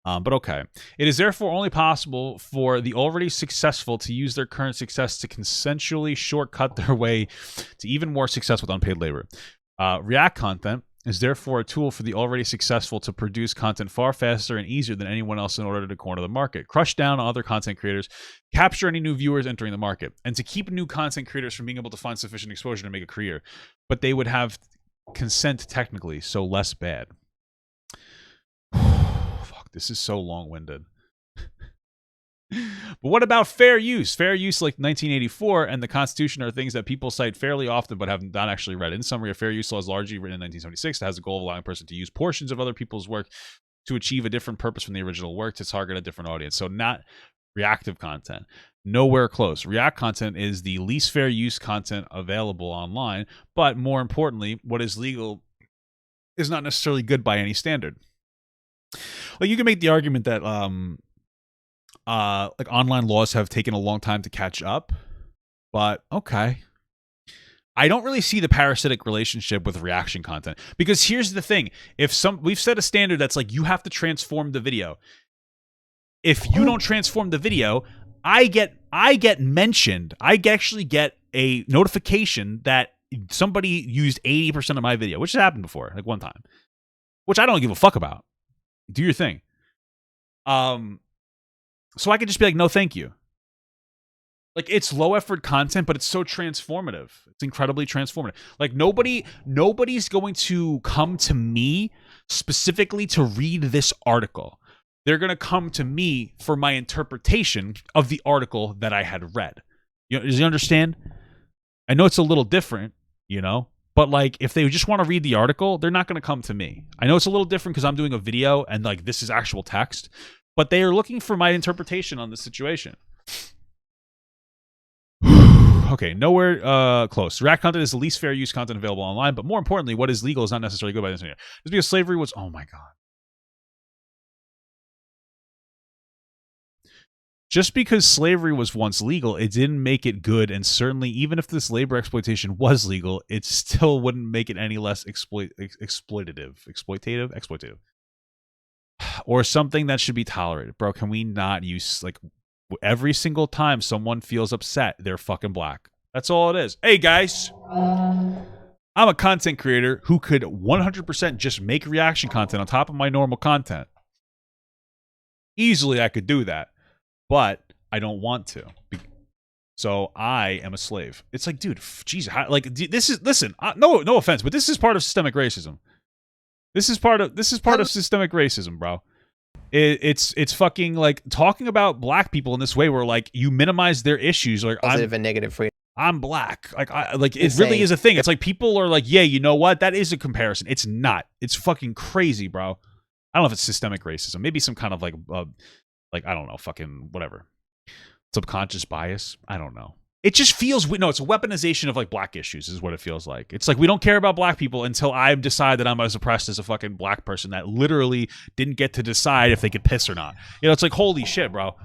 But okay. It is therefore only possible for the already successful to use their current success to consensually shortcut their way to even more success with unpaid labor. React content is therefore a tool for the already successful to produce content far faster and easier than anyone else in order to corner the market, crush down on other content creators, capture any new viewers entering the market, and to keep new content creators from being able to find sufficient exposure to make a career. But they would have consent technically, so less bad. Fuck, this is so long-winded. But what about fair use? Fair use, like 1984 and the Constitution, are things that people cite fairly often but have not actually read. In summary, a fair use law is largely written in 1976 that has the goal of allowing a person to use portions of other people's work to achieve a different purpose from the original work to target a different audience. So not reactive content. Nowhere close. React content is the least fair use content available online, but more importantly, what is legal is not necessarily good by any standard. Like, you can make the argument that like online laws have taken a long time to catch up, but okay. I don't really see the parasitic relationship with reaction content, because here's the thing. We've set a standard that's like, you have to transform the video. If you don't transform the video, I get mentioned. I actually get a notification that somebody used 80% of my video, which has happened before, like one time, which I don't give a fuck about. Do your thing. So I could just be like, no, thank you. Like, it's low effort content, but it's so transformative. It's incredibly transformative. Like, nobody's going to come to me specifically to read this article. They're going to come to me for my interpretation of the article that I had read. Does you understand? I know it's a little different, but like, if they just want to read the article, they're not going to come to me. I know it's a little different because I'm doing a video and like this is actual text, but they are looking for my interpretation on the situation. Okay, nowhere close. React content is the least fair use content available online, but more importantly, what is legal is not necessarily good by this. Just because slavery was, oh my god. Just because slavery was once legal, it didn't make it good, and certainly, even if this labor exploitation was legal, it still wouldn't make it any less exploitative, or something that should be tolerated. Bro, can we not use, like, every single time someone feels upset, they're fucking black. That's all it is. Hey, guys. I'm a content creator who could 100% just make reaction content on top of my normal content. Easily, I could do that. But I don't want to. So I am a slave. It's like, dude, Jesus. This is, listen, no offense, but this is part of systemic racism. This is part of systemic racism, bro. It's fucking like talking about black people in this way where like you minimize their issues. Like, positive and negative for you. I'm black. It really is a thing. It's like people are like, yeah, you know what? That is a comparison. It's not. It's fucking crazy, bro. I don't know if it's systemic racism. Maybe some kind of like I don't know, fucking whatever. Subconscious bias. I don't know. It just feels no. It's a weaponization of like black issues, is what it feels like. It's like we don't care about black people until I decide that I'm as oppressed as a fucking black person that literally didn't get to decide if they could piss or not. You know, it's like holy shit, bro.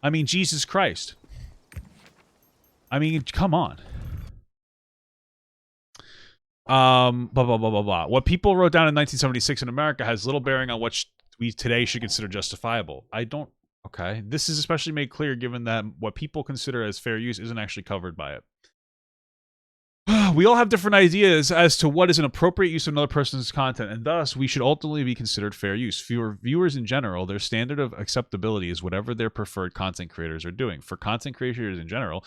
I mean, Jesus Christ. I mean, come on. Blah blah blah blah blah. What people wrote down in 1976 in America has little bearing on what we today should consider justifiable. I don't. Okay, this is especially made clear given that what people consider as fair use isn't actually covered by it. We all have different ideas as to what is an appropriate use of another person's content, and thus we should ultimately be considered fair use. For viewers in general, their standard of acceptability is whatever their preferred content creators are doing. For content creators in general,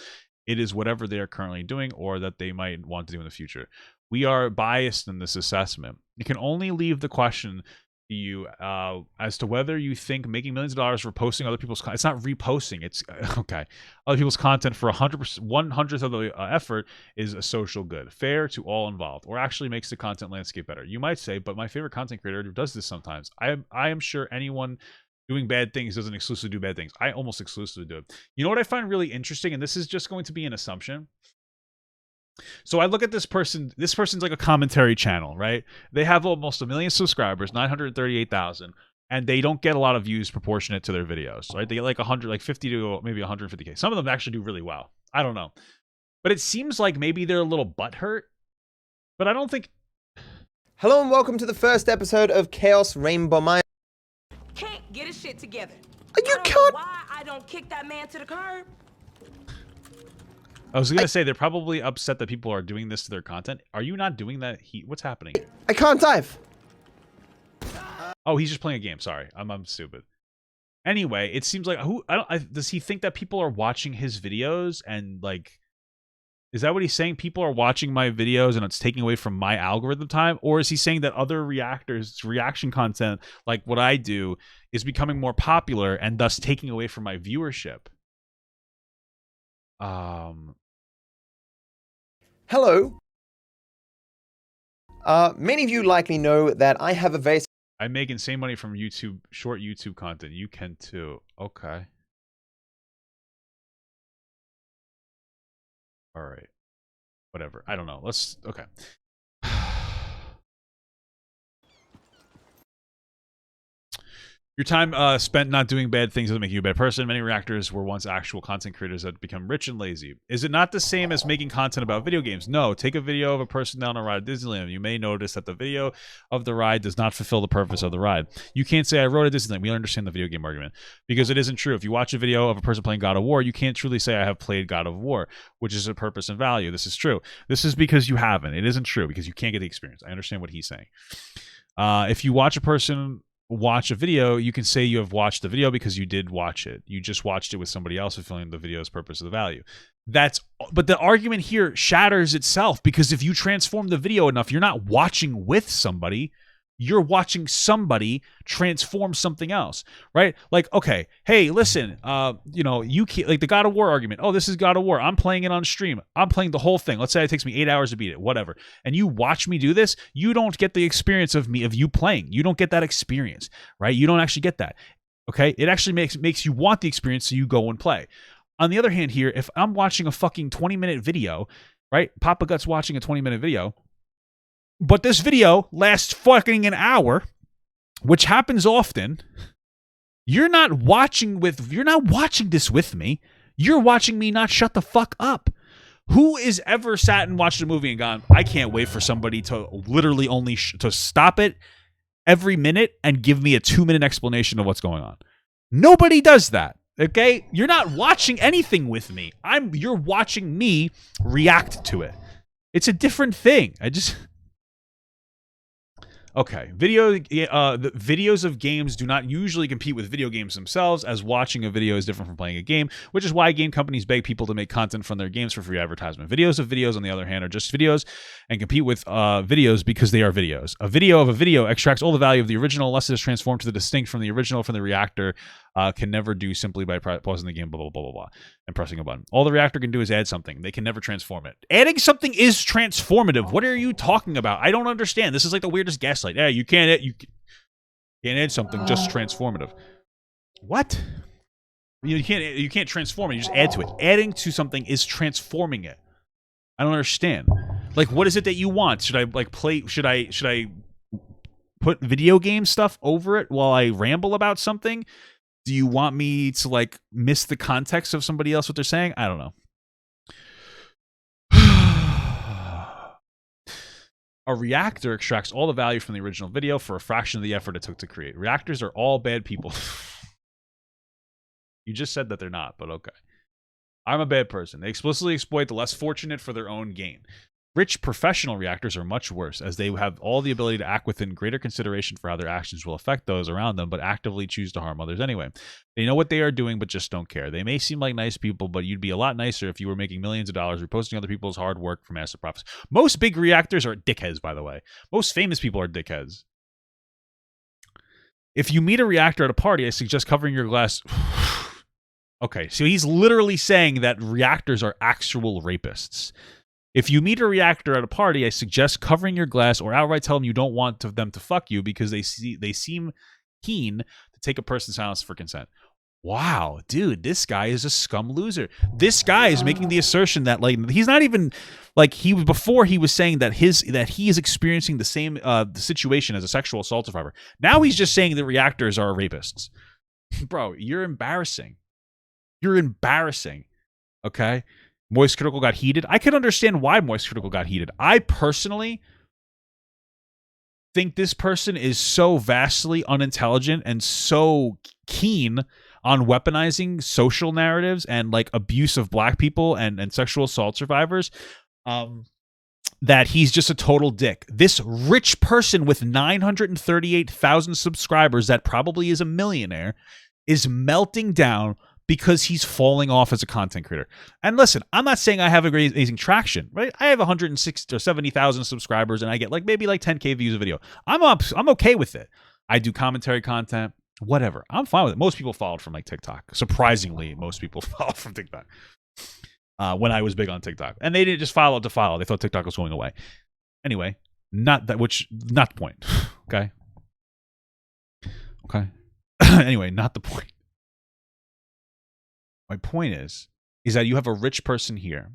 it is whatever they are currently doing or that they might want to do in the future. We are biased in this assessment. You can only leave the question to you as to whether you think making millions of dollars for posting other people's content, it's not reposting, it's okay, other people's content for 100% of the effort is a social good, fair to all involved, or actually makes the content landscape better. You might say, but my favorite content creator does this sometimes. I am sure anyone doing bad things doesn't exclusively do bad things. I almost exclusively do it. You know what I find really interesting, and this is just going to be an assumption. So I look at this person. This person's like a commentary channel, right? They have almost 1 million subscribers, 938,000, and they don't get a lot of views proportionate to their videos, right? They get like 100, like 50 to maybe 150K. Some of them actually do really well. I don't know, but it seems like maybe they're a little butthurt. But I don't think. Hello and welcome to the first episode of Chaos Rainbow Mine. Can't get his shit together. You can't. Why I don't kick that man to the curb? I was gonna say they're probably upset that people are doing this to their content. Are you not doing that? What's happening? I can't dive. Oh, he's just playing a game. Sorry, I'm stupid. Anyway, it seems like does he think that people are watching his videos and like, is that what he's saying? People are watching my videos and it's taking away from my algorithm time, or is he saying that other reaction content like what I do is becoming more popular and thus taking away from my viewership? Hello. Many of you likely know that I have a very... I make insane money from YouTube, short YouTube content. You can too. Okay. All right. Whatever. I don't know. Okay. Your time spent not doing bad things doesn't make you a bad person. Many reactors were once actual content creators that become rich and lazy. Is it not the same as making content about video games? No. Take a video of a person down a ride at Disneyland. You may notice that the video of the ride does not fulfill the purpose of the ride. You can't say, I rode at Disneyland. We understand the video game argument. Because it isn't true. If you watch a video of a person playing God of War, you can't truly say, I have played God of War, which is a purpose and value. This is true. This is because you haven't. It isn't true because you can't get the experience. I understand what he's saying. If you watch a person... watch a video, you can say you have watched the video because you did watch it. You just watched it with somebody else fulfilling the video's purpose of the value. But the argument here shatters itself because if you transform the video enough, you're not watching with somebody. You're watching somebody transform something else, right? Like, okay, hey, listen, you can't, like the God of War argument. Oh, this is God of War. I'm playing it on stream. I'm playing the whole thing. Let's say it takes me 8 hours to beat it, whatever. And you watch me do this. You don't get the experience of you playing. You don't get that experience, right? You don't actually get that. Okay, it actually makes you want the experience, so you go and play. On the other hand, here, if I'm watching a fucking 20-minute video, right? Papa Gut's watching a 20-minute video. But this video lasts fucking an hour, which happens often. You're not watching this with me. You're watching me not shut the fuck up. Who is ever sat and watched a movie and gone, I can't wait for somebody to literally only to stop it every minute and give me a 2-minute explanation of what's going on? Nobody does that. Okay? You're not watching anything with me. You're watching me react to it. It's a different thing. Okay, the videos of games do not usually compete with video games themselves, as watching a video is different from playing a game, which is why game companies beg people to make content from their games for free advertisement. Videos of videos, on the other hand, are just videos and compete with videos because they are videos. A video of a video extracts all the value of the original unless it is transformed to the distinct from the original from the reactor. Can never do simply by pausing the game, blah, blah, blah, blah, blah, and pressing a button. All the reactor can do is add something. They can never transform it. Adding something is transformative. What are you talking about? I don't understand. This is like the weirdest gaslight. Yeah, you can't add something, just transformative. What? You can't transform it. You just add to it. Adding to something is transforming it. I don't understand. Like, what is it that you want? Should I like play? Should I put video game stuff over it while I ramble about something? Do you want me to like miss the context of somebody else what they're saying? I don't know. A reactor extracts all the value from the original video for a fraction of the effort it took to create. Reactors are all bad people. You just said that they're not, but okay. I'm a bad person. They explicitly exploit the less fortunate for their own gain. Rich professional reactors are much worse, as they have all the ability to act within greater consideration for how their actions will affect those around them, but actively choose to harm others anyway. They know what they are doing, but just don't care. They may seem like nice people, but you'd be a lot nicer if you were making millions of dollars reposting other people's hard work for massive profits. Most big reactors are dickheads, by the way. Most famous people are dickheads. If you meet a reactor at a party, I suggest covering your glass... Okay, so he's literally saying that reactors are actual rapists. If you meet a reactor at a party, I suggest covering your glass or outright tell them you don't want them to fuck you because they seem keen to take a person's silence for consent. Wow, dude, this guy is a scum loser. This guy is making the assertion that like he's not even like he was saying that he is experiencing the same situation as a sexual assault survivor. Now he's just saying that reactors are rapists. Bro, you're embarrassing. You're embarrassing. Okay? Moist Critical got heated. I can understand why Moist Critical got heated. I personally think this person is so vastly unintelligent and so keen on weaponizing social narratives and like abuse of black people and sexual assault survivors that he's just a total dick. This rich person with 938,000 subscribers that probably is a millionaire is melting down because he's falling off as a content creator. And listen, I'm not saying I have a great amazing traction, right? I have 160 or 70,000 subscribers and I get like maybe like 10K views a video. I'm okay with it. I do commentary content, whatever. I'm fine with it. Most people followed from like TikTok. Surprisingly, most people followed from TikTok when I was big on TikTok. And they didn't just follow to follow. They thought TikTok was going away. Anyway, not the point. Okay? Okay? Anyway, not the point. My point is that you have a rich person here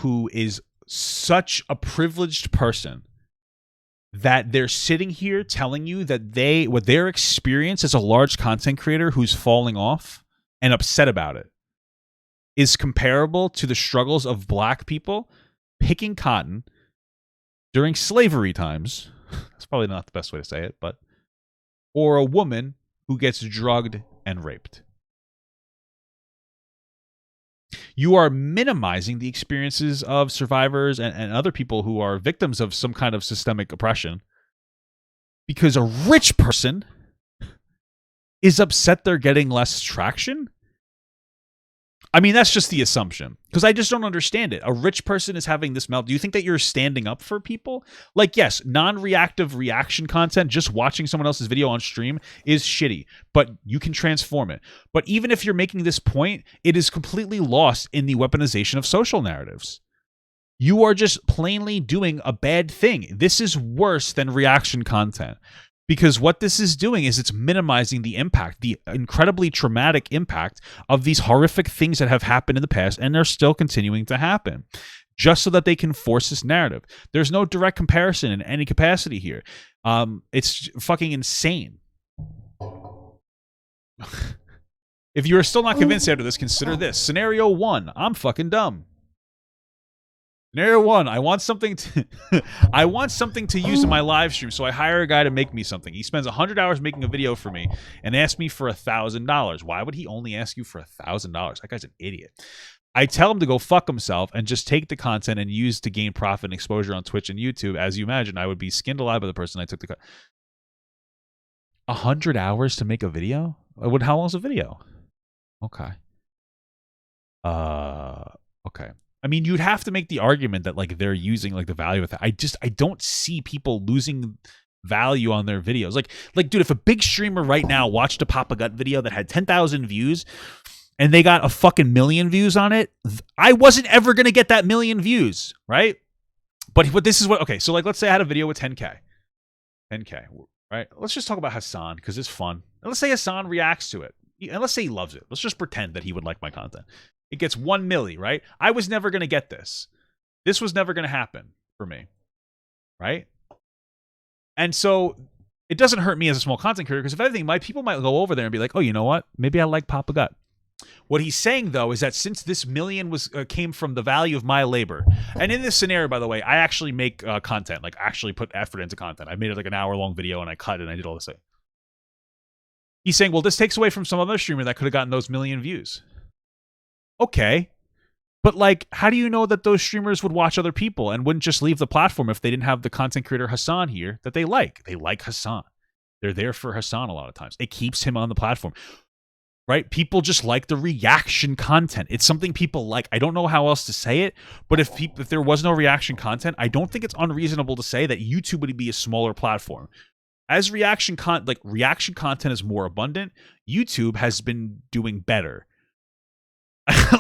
who is such a privileged person that they're sitting here telling you that what their experience as a large content creator who's falling off and upset about it is comparable to the struggles of black people picking cotton during slavery times. That's probably not the best way to say it, but or a woman who gets drugged and raped. You are minimizing the experiences of survivors and other people who are victims of some kind of systemic oppression because a rich person is upset they're getting less traction. I mean, that's just the assumption because I just don't understand it. A rich person is having this melt. Do you think that you're standing up for people? Like, yes, non-reactive reaction content, just watching someone else's video on stream is shitty, but you can transform it. But even if you're making this point, it is completely lost in the weaponization of social narratives. You are just plainly doing a bad thing. This is worse than reaction content. Because what this is doing is it's minimizing the impact, the incredibly traumatic impact of these horrific things that have happened in the past and they're still continuing to happen, just so that they can force this narrative. There's no direct comparison in any capacity here. It's fucking insane. If you are still not convinced after this, consider this. Scenario 1, I'm fucking dumb. Scenario 1, I want something to use in my live stream, so I hire a guy to make me something. He spends 100 hours making a video for me and asks me for $1,000. Why would he only ask you for $1,000? That guy's an idiot. I tell him to go fuck himself and just take the content and use to gain profit and exposure on Twitch and YouTube. As you imagine, I would be skinned alive by the person I took the 100 hours to make a video? How long's a video? Okay. Okay. I mean, you'd have to make the argument that like they're using like the value of that. I don't see people losing value on their videos. Like, dude, if a big streamer right now watched a Papa Gut video that had 10,000 views and they got a fucking million views on it, I wasn't ever gonna get that million views, right? But this is what. Okay, so like, let's say I had a video with 10K, right? Let's just talk about Hassan because it's fun. And let's say Hassan reacts to it. And let's say he loves it. Let's just pretend that he would like my content. It gets 1 milli, right? I was never going to get this. This was never going to happen for me, right? And so it doesn't hurt me as a small content creator because if anything, people might go over there and be like, oh, you know what? Maybe I like Papa Gut. What he's saying, though, is that since this million came from the value of my labor, and in this scenario, by the way, I actually make content, like actually put effort into content. I made it like an hour-long video, and I cut it, and I did all this thing. He's saying, well, this takes away from some other streamer that could have gotten those million views. Okay. But, like, how do you know that those streamers would watch other people and wouldn't just leave the platform if they didn't have the content creator Hassan here that they like? They like Hassan. They're there for Hassan a lot of times. It keeps him on the platform. Right? People just like the reaction content. It's something people like. I don't know how else to say it, but if there was no reaction content, I don't think it's unreasonable to say that YouTube would be a smaller platform. As reaction content is more abundant, YouTube has been doing better.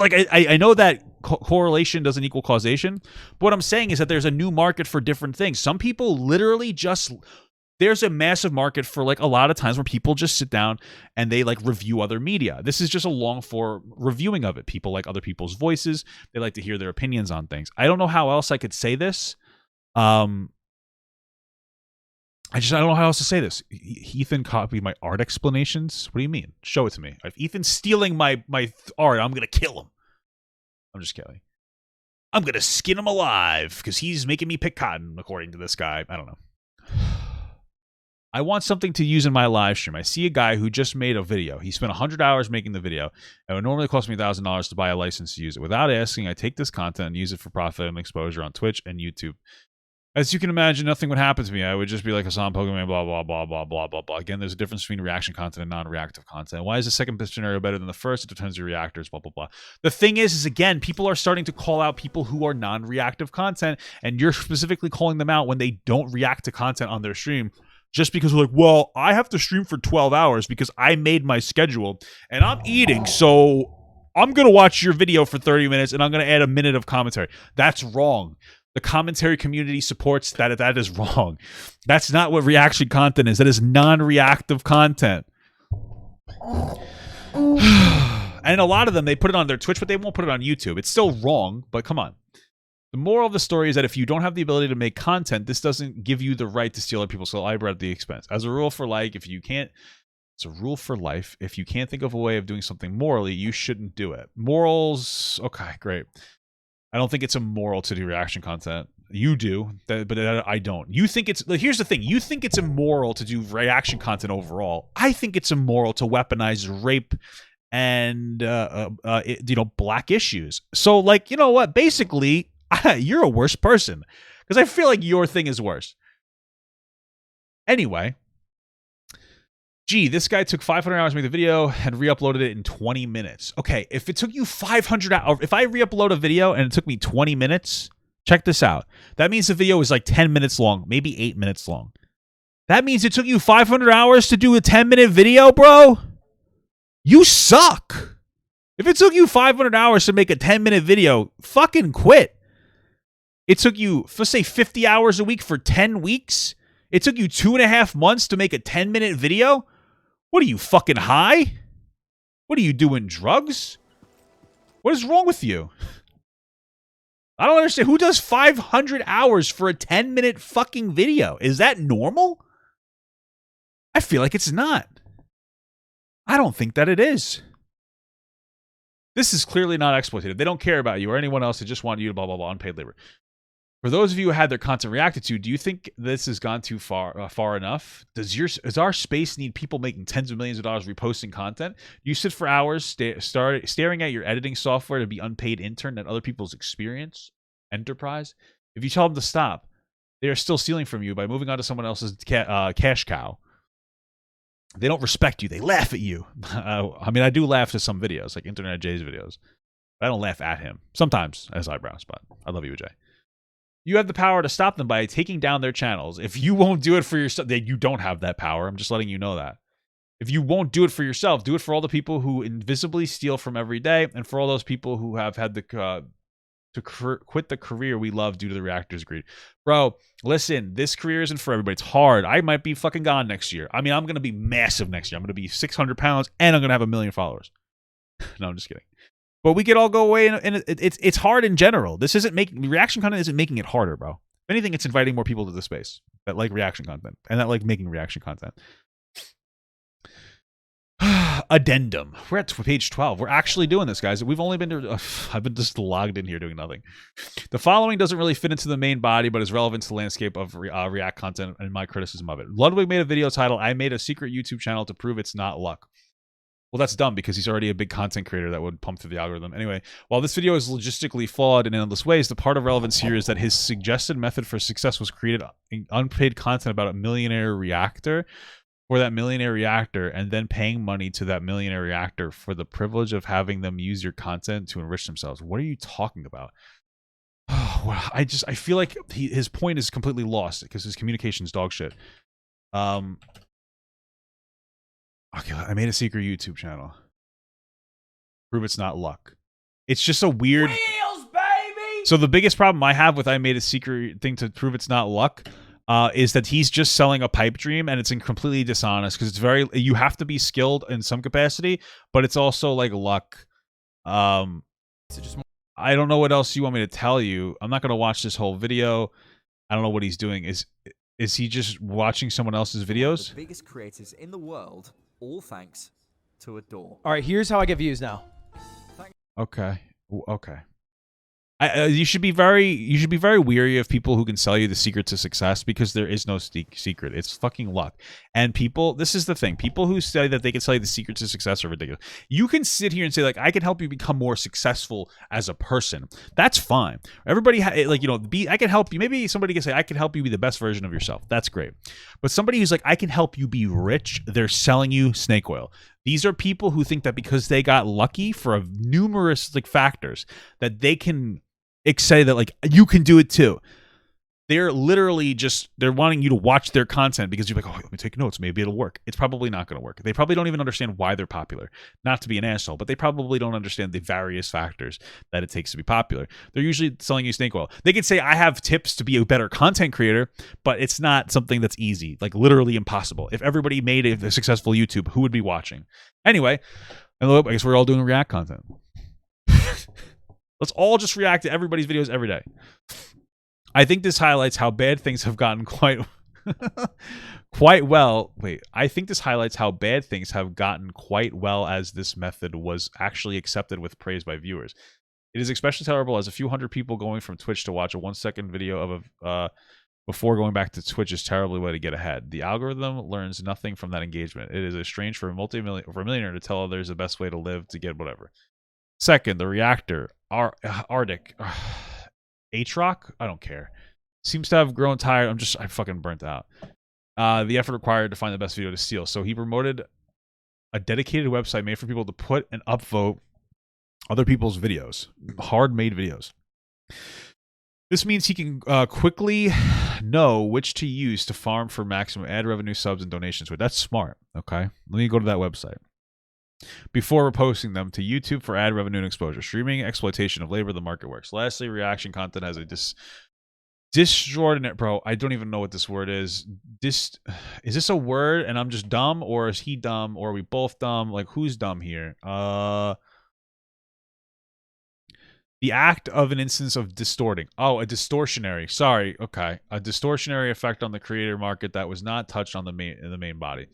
Like I know that correlation doesn't equal causation, but what I'm saying is that there's a new market for different things. Some people literally just there's a massive market for like a lot of times where people just sit down and they like review other media. This is just a long form reviewing of it. People like other people's voices. They like to hear their opinions on things. I don't know how else I could say this. I don't know how else to say this. Ethan copied my art explanations. What do you mean? Show it to me. If Ethan's stealing my art, I'm gonna kill him. I'm just kidding. I'm gonna skin him alive because he's making me pick cotton, according to this guy. I don't know. I want something to use in my live stream. I see a guy who just made a video. He spent 100 hours making the video. It would normally cost me $1,000 to buy a license to use it. Without asking, I take this content and use it for profit and exposure on Twitch and YouTube. As you can imagine, nothing would happen to me. I would just be like Hassan Pokemon, blah, blah, blah, blah, blah, blah, blah. Again, there's a difference between reaction content and non-reactive content. Why is the second scenario better than the first? It depends on your reactors, blah, blah, blah. The thing is again, people are starting to call out people who are non-reactive content, and you're specifically calling them out when they don't react to content on their stream. Just because we're like, well, I have to stream for 12 hours because I made my schedule and I'm eating, so I'm going to watch your video for 30 minutes and I'm going to add a minute of commentary. That's wrong. The commentary community supports that. That is wrong. That's not what reaction content is. That is non-reactive content. And a lot of them, they put it on their Twitch, but they won't put it on YouTube. It's still wrong, but come on. The moral of the story is that if you don't have the ability to make content, this doesn't give you the right to steal other people's labor at the expense. As a rule for life, it's a rule for life. If you can't think of a way of doing something morally, you shouldn't do it. Morals, okay, great. I don't think it's immoral to do reaction content. You do, but I don't. You think it's, here's the thing. You think it's immoral to do reaction content overall. I think it's immoral to weaponize rape and, black issues. So, like, you know what? Basically, you're a worse person because I feel like your thing is worse. Anyway, this guy took 500 hours to make the video and re-uploaded it in 20 minutes. Okay, if it took you 500 hours, if I re-upload a video and it took me 20 minutes, check this out. That means the video is like 10 minutes long, maybe 8 minutes long. That means it took you 500 hours to do a 10-minute video, bro? You suck. If it took you 500 hours to make a 10-minute video, fucking quit. It took you, let's say, 50 hours a week for 10 weeks. It took you 2.5 months to make a 10-minute video. What are you, fucking high? What are you doing, drugs? What is wrong with you? I don't understand. Who does 500 hours for a 10-minute fucking video? Is that normal? I feel like it's not. I don't think that it is. This is clearly not exploitative. They don't care about you or anyone else. They just want you to blah, blah, blah, unpaid labor. For those of you who had their content reacted to, do you think this has gone too far enough? Does our space need people making tens of millions of dollars reposting content? You sit for hours staring at your editing software to be unpaid intern at other people's enterprise? If you tell them to stop, they are still stealing from you by moving on to someone else's cash cow. They don't respect you. They laugh at you. I mean, I do laugh to some videos, like Internet Jay's videos. But I don't laugh at him. Sometimes as eyebrows, but I love you, Jay. You have the power to stop them by taking down their channels. If you won't do it for yourself, you don't have that power. I'm just letting you know that. If you won't do it for yourself, do it for all the people who invisibly steal from every day and for all those people who have had to to quit the career we love due to the reactors' greed. Bro, listen, this career isn't for everybody. It's hard. I might be fucking gone next year. I mean, I'm going to be massive next year. I'm going to be 600 pounds, and I'm going to have 1 million followers. No, I'm just kidding. But we could all go away, and it's hard in general. This isn't making reaction content isn't making it harder, bro. If anything, it's inviting more people to the space that like reaction content and that like making reaction content. Addendum. We're at page 12. We're actually doing this, guys. We've only been I've been just logged in here doing nothing. The following doesn't really fit into the main body, but is relevant to the landscape of React content and my criticism of it. Ludwig made a video titled, I made a secret YouTube channel to prove it's not luck. Well, that's dumb because he's already a big content creator that would pump through the algorithm. Anyway, while this video is logistically flawed in endless ways, the part of relevance here is that his suggested method for success was created unpaid content about a millionaire reactor for that millionaire reactor and then paying money to that millionaire reactor for the privilege of having them use your content to enrich themselves. What are you talking about? Oh, I feel like his point is completely lost because his communication is dog shit. Okay, I made a secret YouTube channel. Prove it's not luck. It's just a weird... Wheels, baby! So the biggest problem I have with I made a secret thing to prove it's not luck is that he's just selling a pipe dream, and it's completely dishonest because it's very... You have to be skilled in some capacity, but it's also like luck. I don't know what else you want me to tell you. I'm not going to watch this whole video. I don't know what he's doing. Is he just watching someone else's videos? The biggest creators in the world, all thanks to a door. All right, here's how I get views now. Okay. Okay. You should be very weary of people who can sell you the secret to success because there is no secret. It's fucking luck. And people, this is the thing. People who say that they can sell you the secret to success are ridiculous. You can sit here and say like, I can help you become more successful as a person. That's fine. Everybody, like, you know, I can help you. Maybe somebody can say, I can help you be the best version of yourself. That's great. But somebody who's like, I can help you be rich, they're selling you snake oil. These are people who think that because they got lucky for numerous like factors that they can say that like you can do it too. They're literally just they're wanting you to watch their content because you're like, oh, let me take notes, maybe it'll work. It's probably not going to work. They probably don't even understand why they're popular. Not to be an asshole, but they probably don't understand the various factors that it takes to be popular. They're usually selling you snake oil. They could say I have tips to be a better content creator, but it's not something that's easy, like literally impossible. If everybody made a successful YouTube, who would be watching? Anyway, I guess we're all doing React content. Let's all just react to everybody's videos every day. I think this highlights how bad things have gotten quite well. Wait, I think this highlights how bad things have gotten quite well as this method was actually accepted with praise by viewers. It is especially terrible as a few hundred people going from Twitch to watch a 1-second video of before going back to Twitch is terribly way to get ahead. The algorithm learns nothing from that engagement. It is strange for a millionaire to tell others the best way to live to get whatever. Second, the reactor, Arctic, Atroc, I don't care. Seems to have grown tired. I fucking burnt out. The effort required to find the best video to steal. So he promoted a dedicated website made for people to put and upvote other people's videos, hard-made videos. This means he can quickly know which to use to farm for maximum ad revenue, subs, and donations. That's smart, okay? Let me go to that website. Before reposting them to YouTube for ad revenue and exposure. Streaming exploitation of labor, the market works. Lastly, reaction content has a disordinate, bro, I don't even know what this word is. Is this a word and I'm just dumb, or is he dumb, or are we both dumb? Like, who's dumb here? The act of an instance of distorting. Oh, a distortionary. Sorry. Okay. A distortionary effect on the creator market that was not touched on in the main body.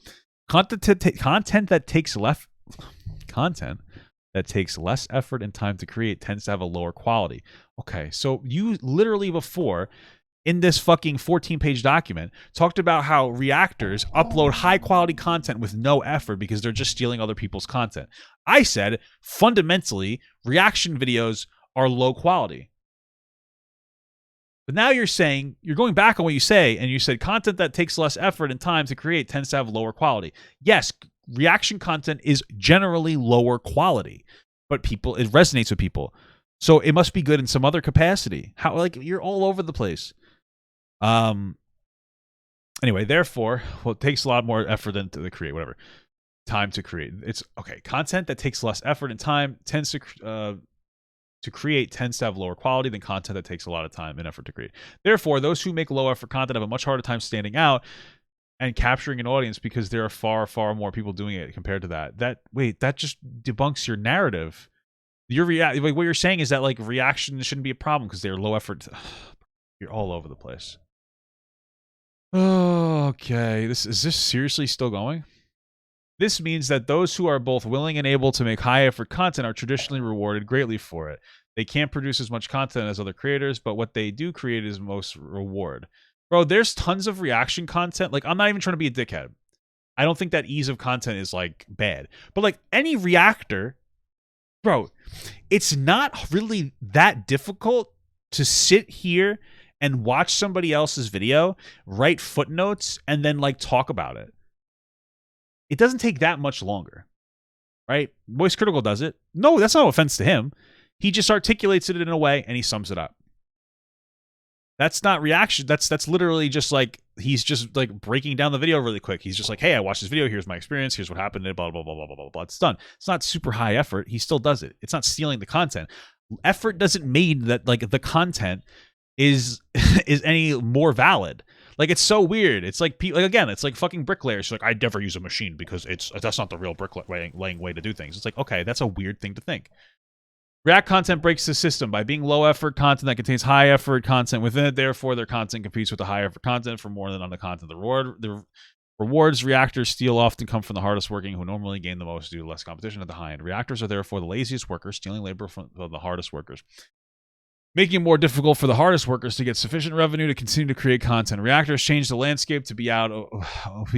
Content that takes less effort and time to create tends to have a lower quality. Okay, so you literally before in this fucking 14-page document talked about how reactors upload high-quality content with no effort because they're just stealing other people's content. I said, fundamentally, reaction videos are low quality. But now you're saying, you're going back on what you say, and you said content that takes less effort and time to create tends to have lower quality. Yes, reaction content is generally lower quality, but it resonates with people. So it must be good in some other capacity. How, like, you're all over the place. Anyway, therefore, well, it takes a lot more effort than to create, whatever. Time to create. It's okay. Content that takes less effort and time tends to to create tends to have lower quality than content that takes a lot of time and effort to create. Therefore, those who make low effort content have a much harder time standing out and capturing an audience because there are far, far more people doing it compared to that. That just debunks your narrative. Like what you're saying is that like reaction shouldn't be a problem because they're low effort. You're all over the place. Oh, okay. Is this seriously still going? This means that those who are both willing and able to make high effort content are traditionally rewarded greatly for it. They can't produce as much content as other creators, but what they do create is most reward. Bro, there's tons of reaction content. Like, I'm not even trying to be a dickhead. I don't think that ease of content is like bad. But like any reactor, bro, it's not really that difficult to sit here and watch somebody else's video, write footnotes, and then like talk about it. It doesn't take that much longer, right? Voice Critical does it. No, that's no offense to him. He just articulates it in a way and he sums it up. That's not reaction. That's literally just like, he's just like breaking down the video really quick. He's just like, hey, I watched this video. Here's my experience. Here's what happened. Blah, blah, blah, blah, blah, blah, blah. It's done. It's not super high effort. He still does it. It's not stealing the content. Effort doesn't mean that like the content is any more valid. Like, it's so weird. It's like people, like, again, it's like fucking bricklayers. Like, I'd never use a machine because that's not the real bricklaying way to do things. It's like, okay, that's a weird thing to think. React content breaks the system by being low effort content that contains high effort content within it. Therefore, their content competes with the high effort content for more than on the content. The rewards reactors steal often come from the hardest working, who normally gain the most due to less competition at the high end. Reactors are therefore the laziest workers, stealing labor from the hardest workers, making it more difficult for the hardest workers to get sufficient revenue to continue to create content. Reactors change the landscape to be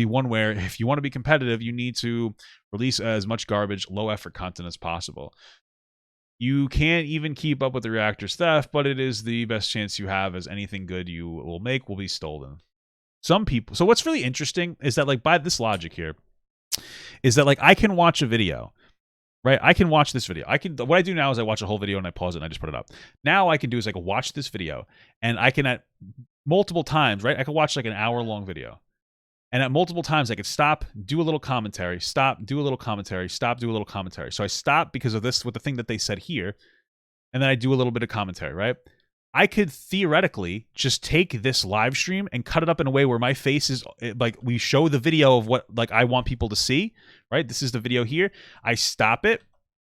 one where if you want to be competitive, you need to release as much garbage, low effort content as possible. You can't even keep up with the reactor's theft, but it is the best chance you have, as anything good you will make will be stolen. Some people. So what's really interesting is that, like, by this logic here, is that like I can watch a video. Right, I can watch this video. What I do now is I watch a whole video and I pause it and I just put it up. Now I can do is I can watch this video and I can at multiple times, right? I can watch like an hour-long video. And at multiple times I could stop, do a little commentary, stop, do a little commentary, stop, do a little commentary. So I stop because of this with the thing that they said here, and then I do a little bit of commentary, right? I could theoretically just take this live stream and cut it up in a way where my face is like, we show the video of what like I want people to see, right? This is the video here. I stop it,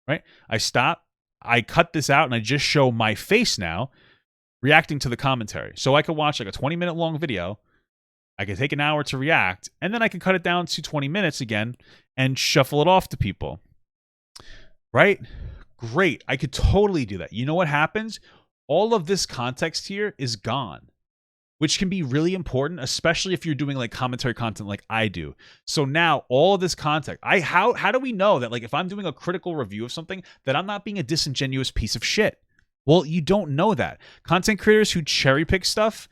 right? I cut this out and I just show my face now reacting to the commentary. So I could watch like a 20-minute long video. I could take an hour to react, and then I can cut it down to 20 minutes again and shuffle it off to people, right? Great. I could totally do that. You know what happens? All of this context here is gone, which can be really important, especially if you're doing like commentary content like I do. So now all of this context, how do we know that like if I'm doing a critical review of something that I'm not being a disingenuous piece of shit? Well, you don't know that. Content creators who cherry pick stuff,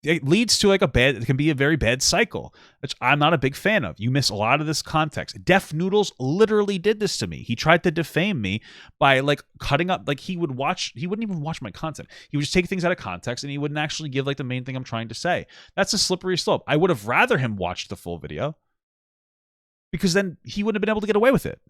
it leads to like it can be a very bad cycle, which I'm not a big fan of. You miss a lot of this context. Def Noodles literally did this to me. He tried to defame me by like cutting up, like he wouldn't even watch my content. He would just take things out of context and he wouldn't actually give like the main thing I'm trying to say. That's a slippery slope. I would have rather him watched the full video because then he wouldn't have been able to get away with it,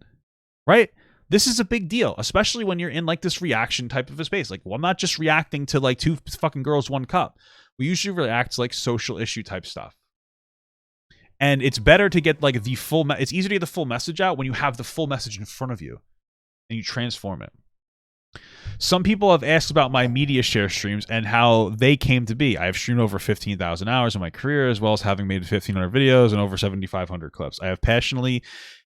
right? This is a big deal, especially when you're in like this reaction type of a space. Like, well, I'm not just reacting to like 2 fucking girls, 1 cup. We usually react to like social issue type stuff. And it's better to get like the full, it's easier to get the full message out when you have the full message in front of you and you transform it. Some people have asked about my media share streams and how they came to be. I have streamed over 15,000 hours in my career, as well as having made 1,500 videos and over 7,500 clips. I have passionately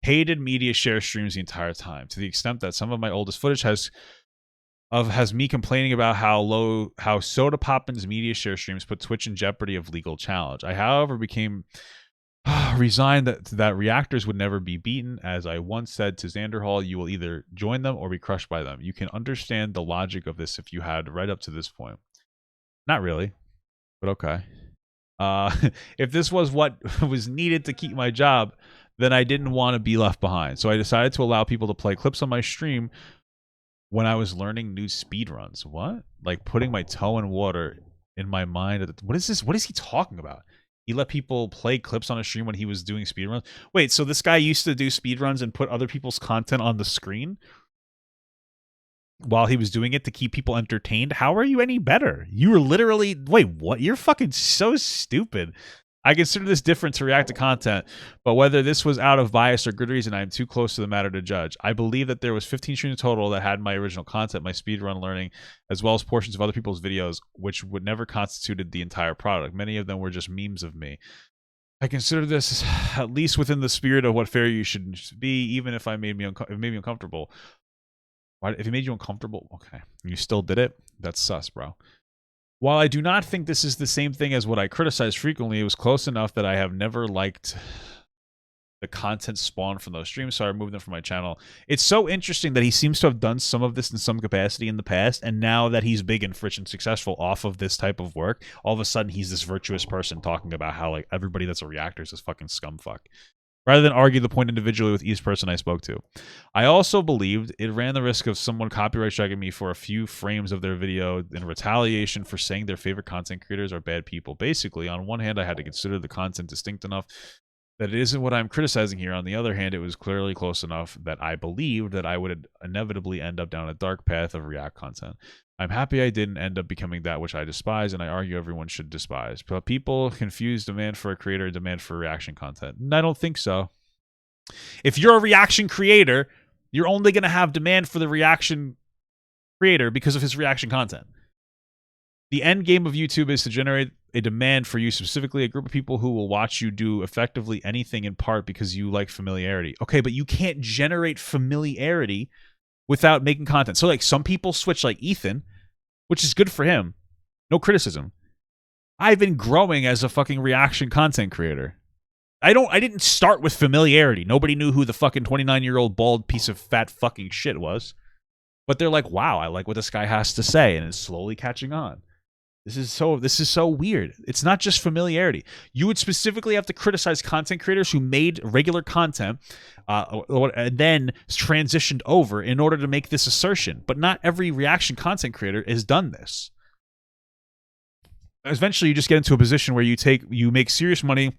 hated media share streams the entire time, to the extent that some of my oldest footage has me complaining about how Soda Poppin's media share streams put Twitch in jeopardy of legal challenge. I, however, became resigned that reactors would never be beaten. As I once said to Xander Hall, you will either join them or be crushed by them. You can understand the logic of this if you had right up to this point. Not really, but okay. If this was what was needed to keep my job, then I didn't want to be left behind. So I decided to allow people to play clips on my stream when I was learning new speed runs. What? Like putting my toe in water in my mind. What is this? What is he talking about? He let people play clips on a stream when he was doing speed runs. Wait, so this guy used to do speed runs and put other people's content on the screen? while he was doing it to keep people entertained. How are you any better? You were literally, wait, what? You're fucking so stupid. I consider this different to react to content, but whether this was out of bias or good reason, I am too close to the matter to judge. I believe that there was 15 streams total that had my original content, my speedrun learning, as well as portions of other people's videos, which would never constituted the entire product. Many of them were just memes of me. I consider this at least within the spirit of what fair use should be, even if it made me uncomfortable. Why, if it made you uncomfortable, okay, you still did it? That's sus, bro. While I do not think this is the same thing as what I criticize frequently, it was close enough that I have never liked the content spawned from those streams, so I removed them from my channel. It's so interesting that he seems to have done some of this in some capacity in the past, and now that he's big and rich and successful off of this type of work, all of a sudden he's this virtuous person talking about how like everybody that's a reactor is this fucking scumfuck, rather than argue the point individually with each person I spoke to. I also believed it ran the risk of someone copyright striking me for a few frames of their video in retaliation for saying their favorite content creators are bad people. Basically, on one hand, I had to consider the content distinct enough that it isn't what I'm criticizing here. On the other hand, it was clearly close enough that I believed that I would inevitably end up down a dark path of React content. I'm happy I didn't end up becoming that which I despise, and I argue everyone should despise. But people confuse demand for a creator and demand for reaction content. And I don't think so. If you're a reaction creator, you're only going to have demand for the reaction creator because of his reaction content. The end game of YouTube is to generate a demand for you, specifically a group of people who will watch you do effectively anything in part because you like familiarity. Okay, but you can't generate familiarity without making content. So like some people switch like Ethan, which is good for him. No criticism. I've been growing as a fucking reaction content creator. I didn't start with familiarity. Nobody knew who the fucking 29-year-old bald piece of fat fucking shit was. But they're like, wow, I like what this guy has to say, and it's slowly catching on. This is so weird. It's not just familiarity. You would specifically have to criticize content creators who made regular content and then transitioned over in order to make this assertion. But not every reaction content creator has done this. Eventually, you just get into a position where you make serious money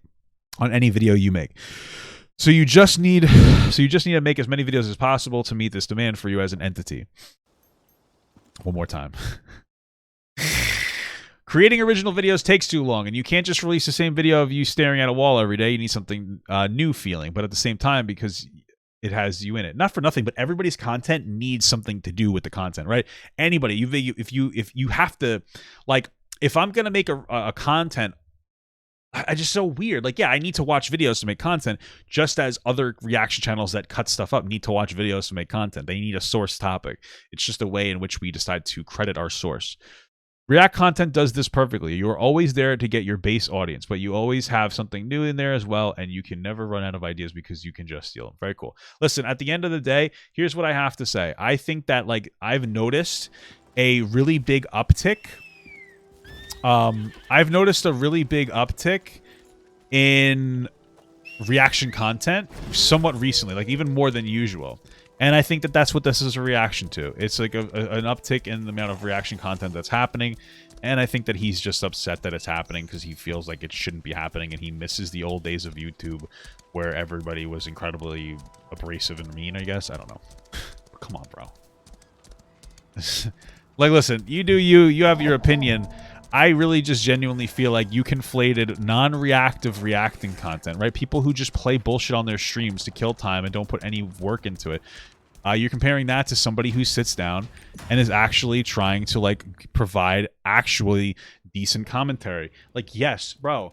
on any video you make. So you just need to make as many videos as possible to meet this demand for you as an entity. One more time. Creating original videos takes too long, and you can't just release the same video of you staring at a wall every day. You need something new feeling, but at the same time, because it has you in it. Not for nothing, but everybody's content needs something to do with the content, right? Anybody, if you have to, like, if I'm gonna make a content, I just so weird. Like, yeah, I need to watch videos to make content, just as other reaction channels that cut stuff up need to watch videos to make content. They need a source topic. It's just a way in which we decide to credit our source. React content does this perfectly. You are always there to get your base audience, but you always have something new in there as well, and you can never run out of ideas because you can just steal them. Very cool. Listen, at the end of the day, here's what I have to say. I think that, like, I've noticed a really big uptick. I've noticed a really big uptick in reaction content somewhat recently, like even more than usual. And I think that that's what this is a reaction to. It's like an uptick in the amount of reaction content that's happening. And I think that he's just upset that it's happening because he feels like it shouldn't be happening. And he misses the old days of YouTube where everybody was incredibly abrasive and mean, I guess. I don't know. Come on, bro. Like, listen, you do you. You have your opinion. I really just genuinely feel like you conflated non-reactive reacting content, right? People who just play bullshit on their streams to kill time and don't put any work into it. You're comparing that to somebody who sits down and is actually trying to, like, provide actually decent commentary. Like, yes, bro.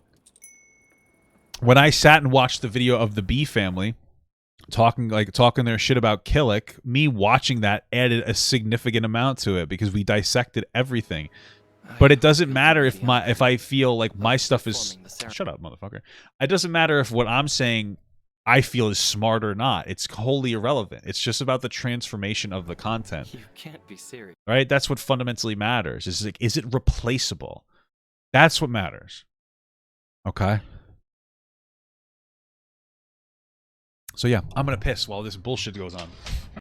When I sat and watched the video of the B family talking their shit about Killick, me watching that added a significant amount to it because we dissected everything. But it doesn't matter if I feel like my stuff is... Shut up, motherfucker. It doesn't matter if what I'm saying I feel is smart or not. It's wholly irrelevant. It's just about the transformation of the content. You can't be serious. Right? That's what fundamentally matters. Is like, is it replaceable? That's what matters. Okay? So yeah, I'm gonna piss while this bullshit goes on.